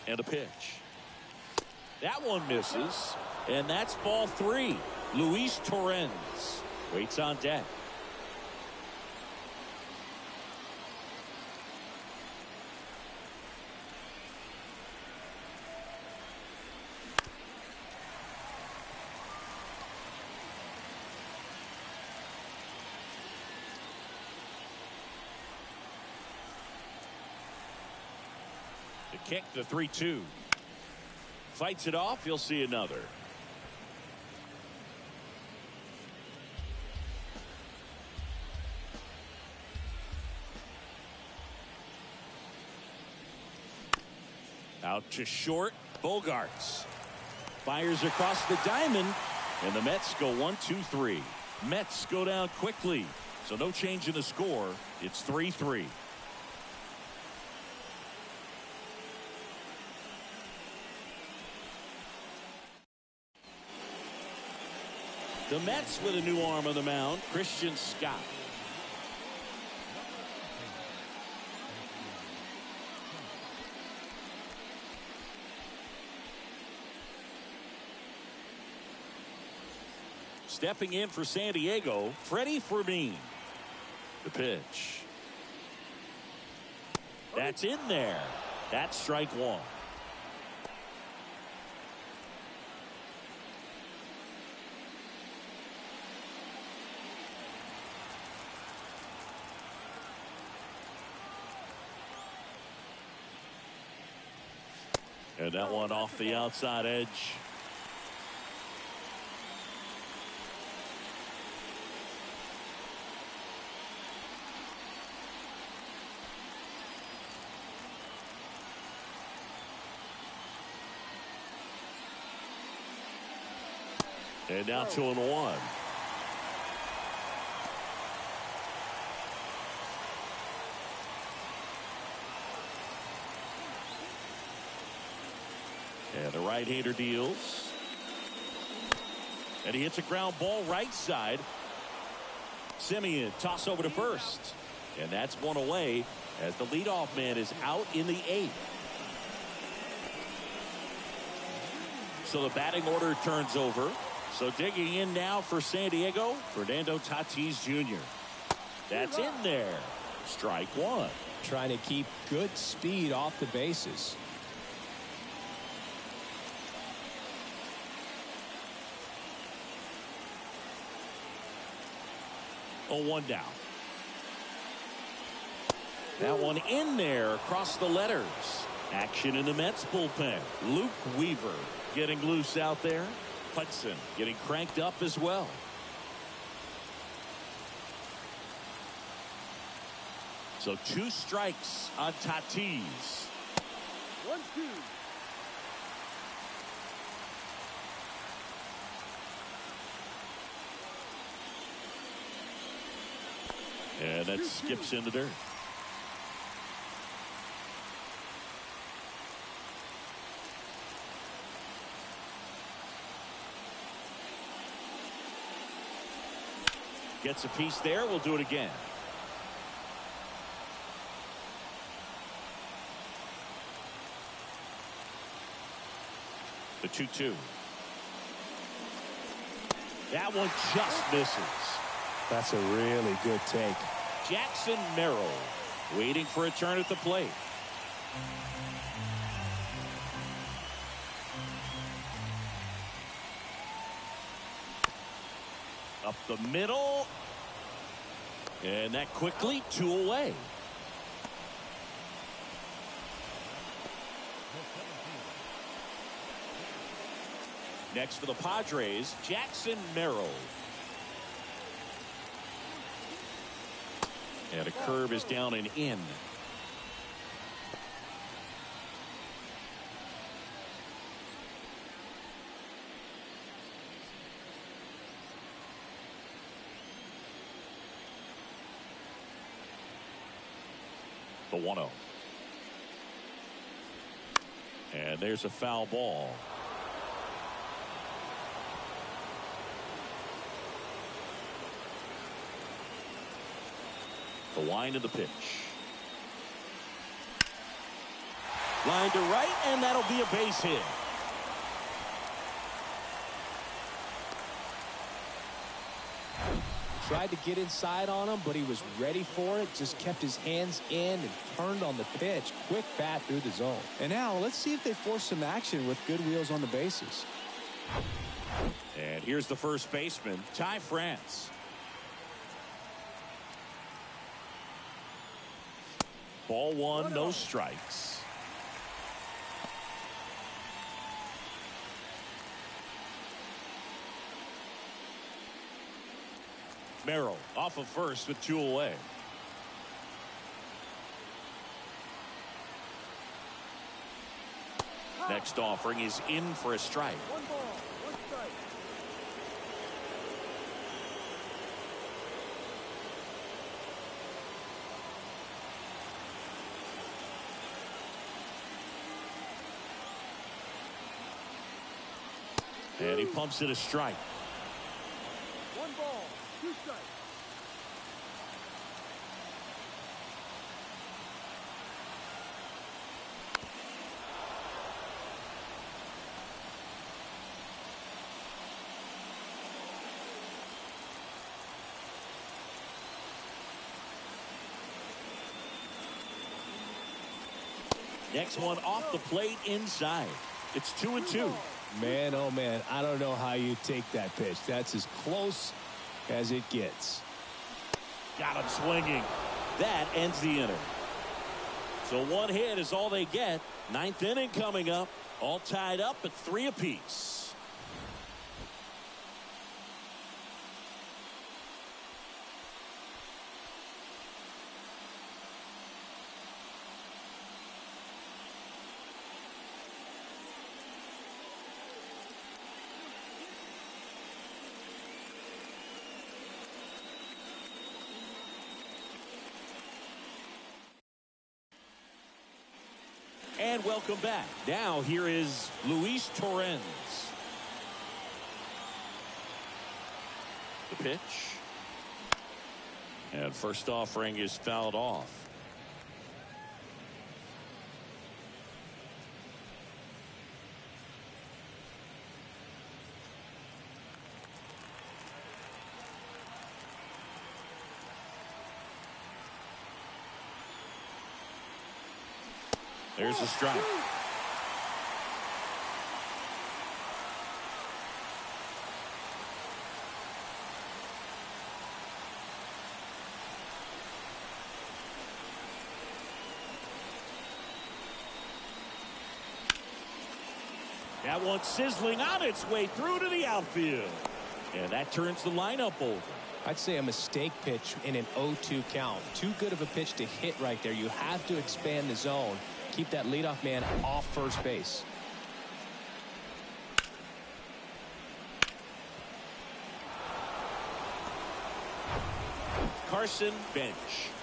And a pitch. That one misses. And that's ball 3. Luis Torrens waits on deck. The kick, the 3-2. Fights it off. You'll see another. Out to short. Bogarts fires across the diamond, and the Mets go 1-2-3. Mets go down quickly, so no change in the score. It's 3-3. The Mets with a new arm on the mound, Christian Scott. Stepping in for San Diego, Freddie Fermin. The pitch. That's in there. That's strike 1. And that one off the outside edge. And now 2-1. And the right-hander deals. And he hits a ground ball right side. Simeon toss over to first. And that's one away as the leadoff man is out in the 8th. So the batting order turns over. So digging in now for San Diego, Fernando Tatis Jr. That's in there. Strike 1. Trying to keep good speed off the bases. Oh, 1 down. That one in there across the letters. Action in the Mets bullpen. Luke Weaver getting loose out there. Hudson getting cranked up as well. So 2 strikes on Tatis. 1-2. And that skips in the dirt. Gets a piece there. We'll do it again. The 2-2. That one just misses. That's a really good take. Jackson Merrill waiting for a turn at the plate. Up the middle. And that quickly 2 away. Next for the Padres, Jackson Merrill. And a curve is down and in. The 1-0. And there's a foul ball. The wind of the pitch. Line to right, and that'll be a base hit. Tried to get inside on him, but he was ready for it. Just kept his hands in and turned on the pitch. Quick bat through the zone. And now let's see if they force some action with good wheels on the bases. And here's the first baseman, Ty France. Ball 1, no strikes. Merrill off of first with 2 away. Next offering is in for a strike. 1 ball, 1 strike. And he pumps it a strike. 1 ball, 2 strikes. Next one off the plate inside. It's 2-2. Man, oh man, I don't know how you take that pitch. That's as close as it gets. Got him swinging. That ends the inning. So 1 hit is all they get. 9th inning coming up. All tied up at 3 apiece. And welcome back. Now here is Luis Torrens. The pitch. And first offering is fouled off. There's a strike. That one sizzling on its way through to the outfield. And that turns the lineup over. I'd say a mistake pitch in an 0-2 count. Too good of a pitch to hit right there. You have to expand the zone. Keep that leadoff man off first base. Carson Bench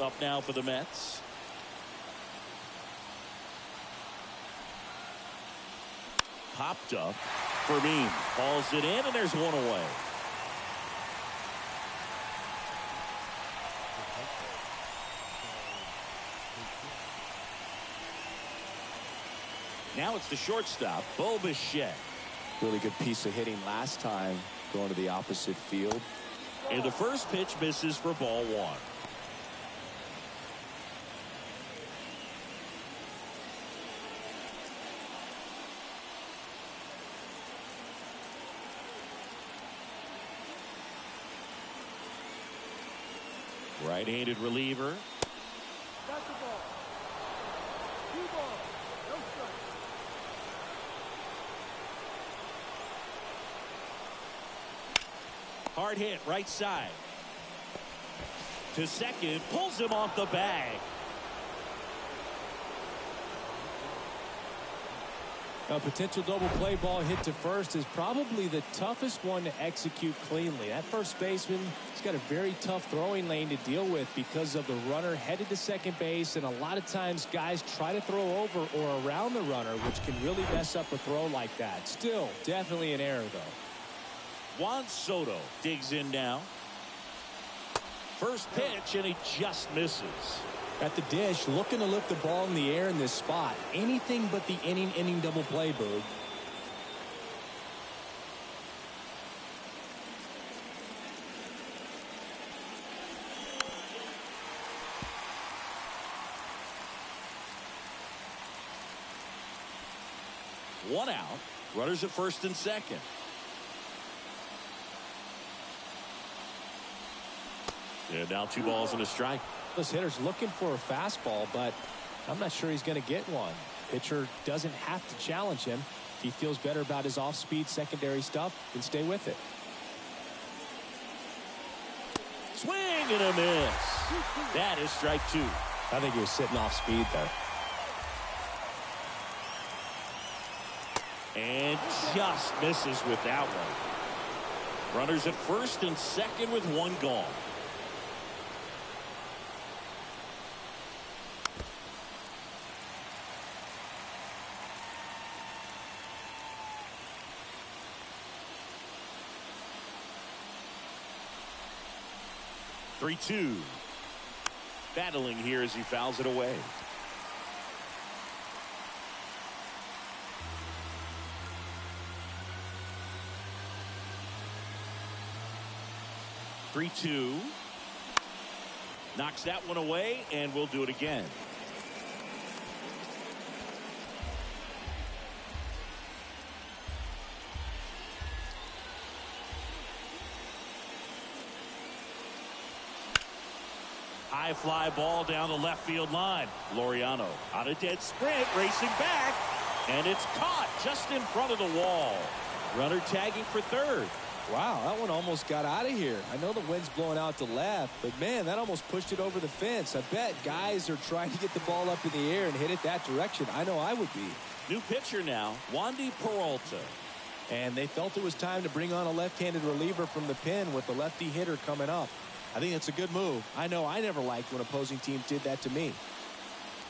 up now for the Mets. Popped up. Fermin hauls it in, and there's 1 away. Now it's the shortstop, Bo Bichette. Really good piece of hitting last time, going to the opposite field. And the first pitch misses for ball 1. Right-handed reliever. That's the ball. 2 balls, no strikes. Hard hit right side. To second, pulls him off the bag. A potential double play ball hit to first is probably the toughest one to execute cleanly. That first baseman has got a very tough throwing lane to deal with because of the runner headed to second base, and a lot of times guys try to throw over or around the runner, which can really mess up a throw like that. Still, definitely an error, though. Juan Soto digs in now. First pitch, and he just misses. At the dish, looking to lift the ball in the air in this spot. Anything but the inning double play, Boog. One out. Runners at first and second. And now 2 balls and a strike. This hitter's looking for a fastball, but I'm not sure he's going to get one. Pitcher doesn't have to challenge him. If he feels better about his off-speed secondary stuff, then stay with it. Swing and a miss. That is strike 2. I think he was sitting off speed there. And just misses with that one. Runners at first and second with 1 gone. Three-two. Battling here as he fouls it away. Three-two. Knocks that one away, and we'll do it again. High fly ball down the left field line. Laureano on a dead sprint, racing back, and it's caught just in front of the wall. Runner tagging for third. Wow, that one almost got out of here. I know the wind's blowing out to left, but man, that almost pushed it over the fence. I bet guys are trying to get the ball up in the air and hit it that direction. I know I would be. New pitcher now, Wandy Peralta. And they felt it was time to bring on a left-handed reliever from the pen with the lefty hitter coming up. I think it's a good move. I know I never liked when opposing teams did that to me.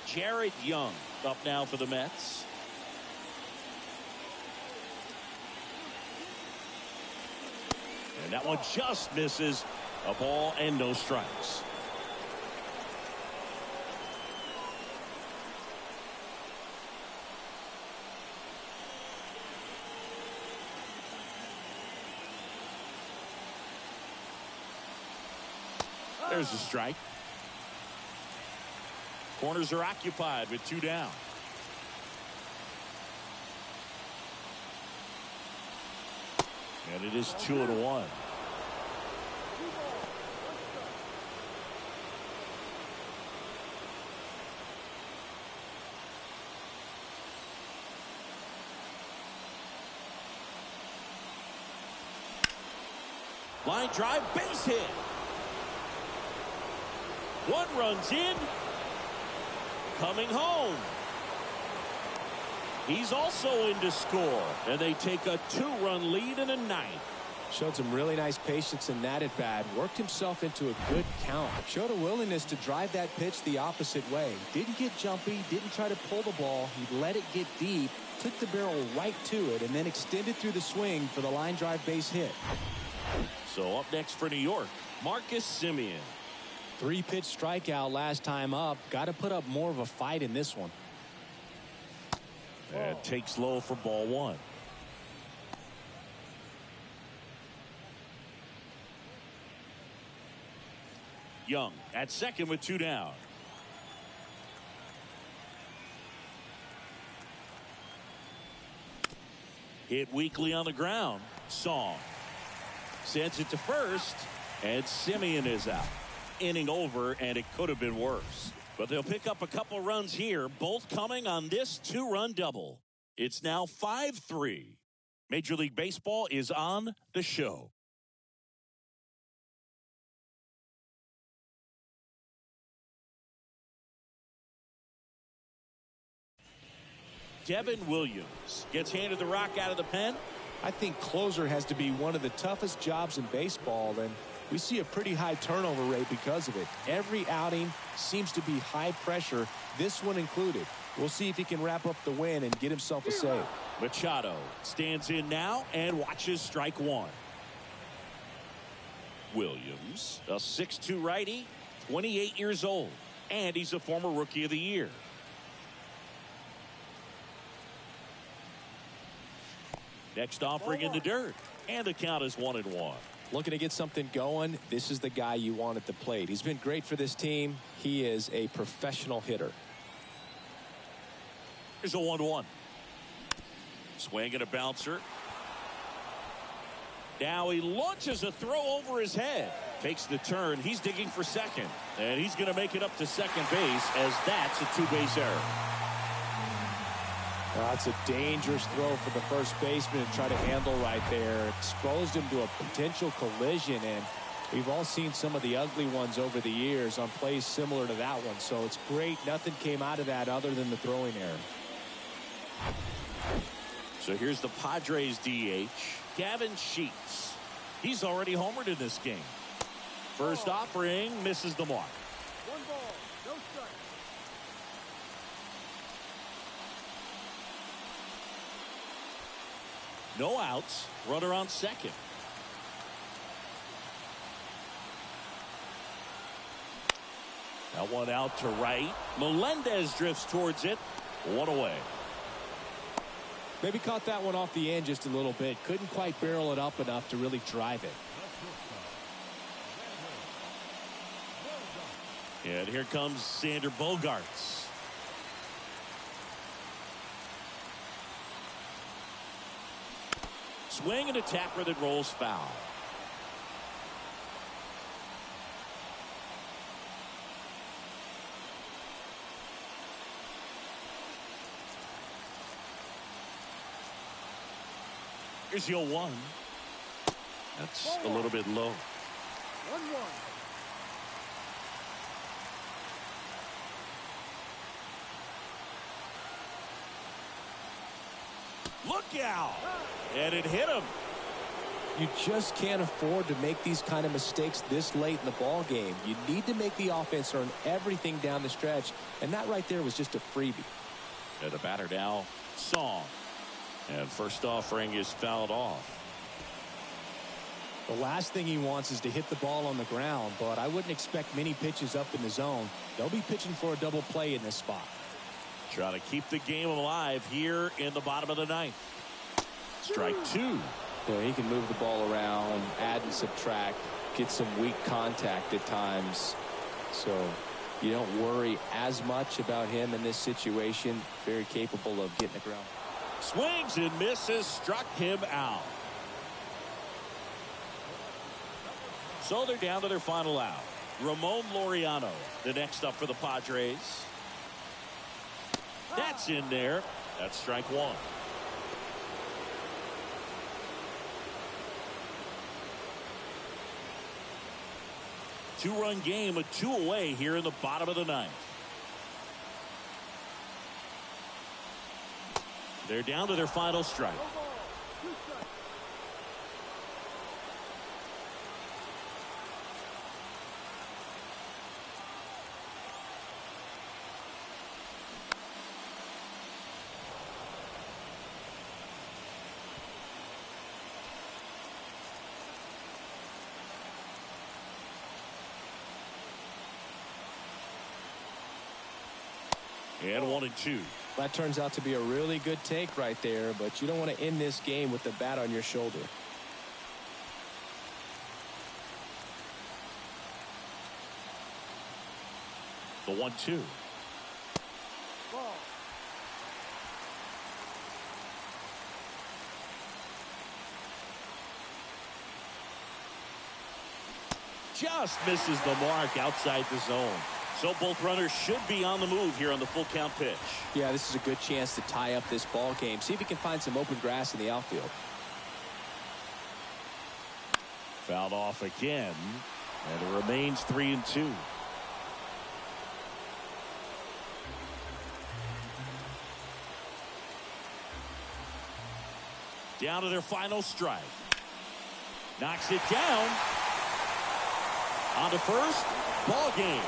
Jared Young up now for the Mets. And that one just misses. A ball and no strikes. There's a strike. Corners are occupied with 2 down. And it is 2-1. Line drive, base hit. 1 runs in. Coming home. He's also in to score, and they take a 2-run lead in a 9th. Showed some really nice patience in that at bat. Worked himself into a good count. Showed a willingness to drive that pitch the opposite way. Didn't get jumpy, didn't try to pull the ball. He let it get deep, took the barrel right to it, and then extended through the swing for the line drive base hit. So up next for New York, Marcus Semien. 3-pitch strikeout last time up. Got to put up more of a fight in this one. And takes low for ball 1. Young at second with 2 down. Hit weakly on the ground. Song sends it to first, and Semien is out. Inning over, and it could have been worse. But they'll pick up a couple runs here, both coming on this 2-run double. It's now 5-3. Major League Baseball is on the show. Devin Williams gets handed the rock out of the pen. I think closer has to be one of the toughest jobs in baseball, and we see a pretty high turnover rate because of it. Every outing seems to be high pressure, this one included. We'll see if he can wrap up the win and get himself a save. Machado stands in now and watches strike one. Williams, a 6'2" righty, 28 years old, and he's a former Rookie of the Year. Next offering in the dirt, and the count is 1-1. Looking to get something going, this is the guy you want at the plate. He's been great for this team. He is a professional hitter. Here's a 1-1. Swing and a bouncer. Now he launches a throw over his head. Takes the turn. He's digging for second. And he's going to make it up to second base as that's a two-base error. That's a dangerous throw for the first baseman to try to handle right there. Exposed him to a potential collision, and we've all seen some of the ugly ones over the years on plays similar to that one. So it's great nothing came out of that other than the throwing error. So here's the Padres DH, Gavin Sheets. He's already homered in this game. First offering misses the mark. 1 ball, no strike. No outs. Runner on second. That one out to right. Melendez drifts towards it. One away. Maybe caught that one off the end just a little bit. Couldn't quite barrel it up enough to really drive it. And here comes Sander Bogarts. Swing and a tapper that rolls foul. Here's the 0-1. That's a little bit low. 1-1. Look out! And it hit him. You just can't afford to make these kind of mistakes this late in the ball game. You need to make the offense earn everything down the stretch, and that right there was just a freebie. And the batter now, Song. And first offering is fouled off. The last thing he wants is to hit the ball on the ground, but I wouldn't expect many pitches up in the zone. They'll be pitching for a double play in this spot. Try to keep the game alive here in the bottom of the ninth. Strike two. Yeah, he can move the ball around, add and subtract, get some weak contact at times. So you don't worry as much about him in this situation. Very capable of getting the ground. Swings and misses, struck him out. So they're down to their final out. Ramon Laureano, the next up for the Padres. That's in there. That's strike one. Two-run game, a 2 away here in the bottom of the ninth. They're down to their final strike. 1 ball, 2 strikes. And 1-2. That turns out to be a really good take right there, but you don't want to end this game with the bat on your shoulder. The 1-2. Ball. Just misses the mark outside the zone. So both runners should be on the move here on the full count pitch. Yeah, this is a good chance to tie up this ball game. See if he can find some open grass in the outfield. Fouled off again, and it remains 3-2. Down to their final strike. Knocks it down. On to first. Ball game.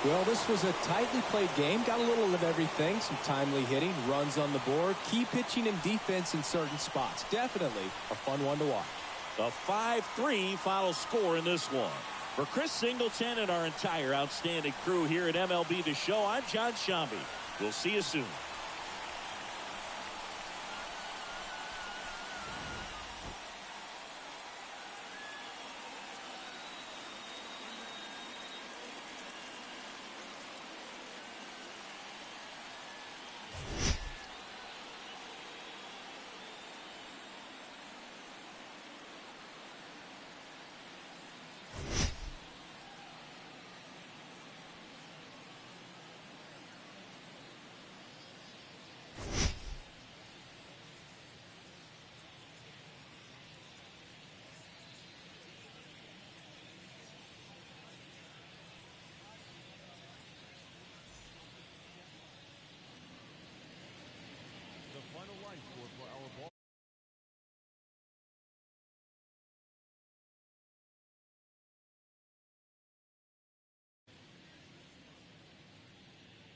Well, this was a tightly played game. Got a little of everything. Some timely hitting, runs on the board, key pitching and defense in certain spots. Definitely a fun one to watch. The 5-3 final score in this one. For Chris Singleton and our entire outstanding crew here at MLB The Show, I'm John Shambi. We'll see you soon.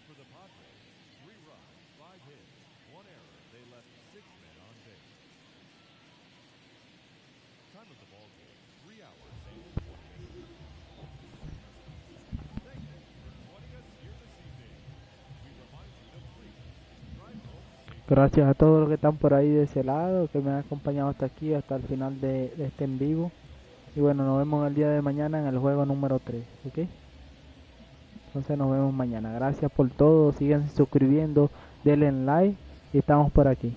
For the Padres, 3 runs, 5 hits, 1 error. They left 6 men on base. Time of the ball game, 3 hours and 28 minutes. Thank you for joining us here this evening. We remind you to please drive home safe. Gracias a todos los que están por ahí de ese lado, que me han acompañado hasta aquí, hasta el final de este en vivo. Y bueno, nos vemos el día de mañana en el juego número 3, ¿ok? Entonces nos vemos mañana. Gracias por todo, síganse suscribiendo, denle like y estamos por aquí.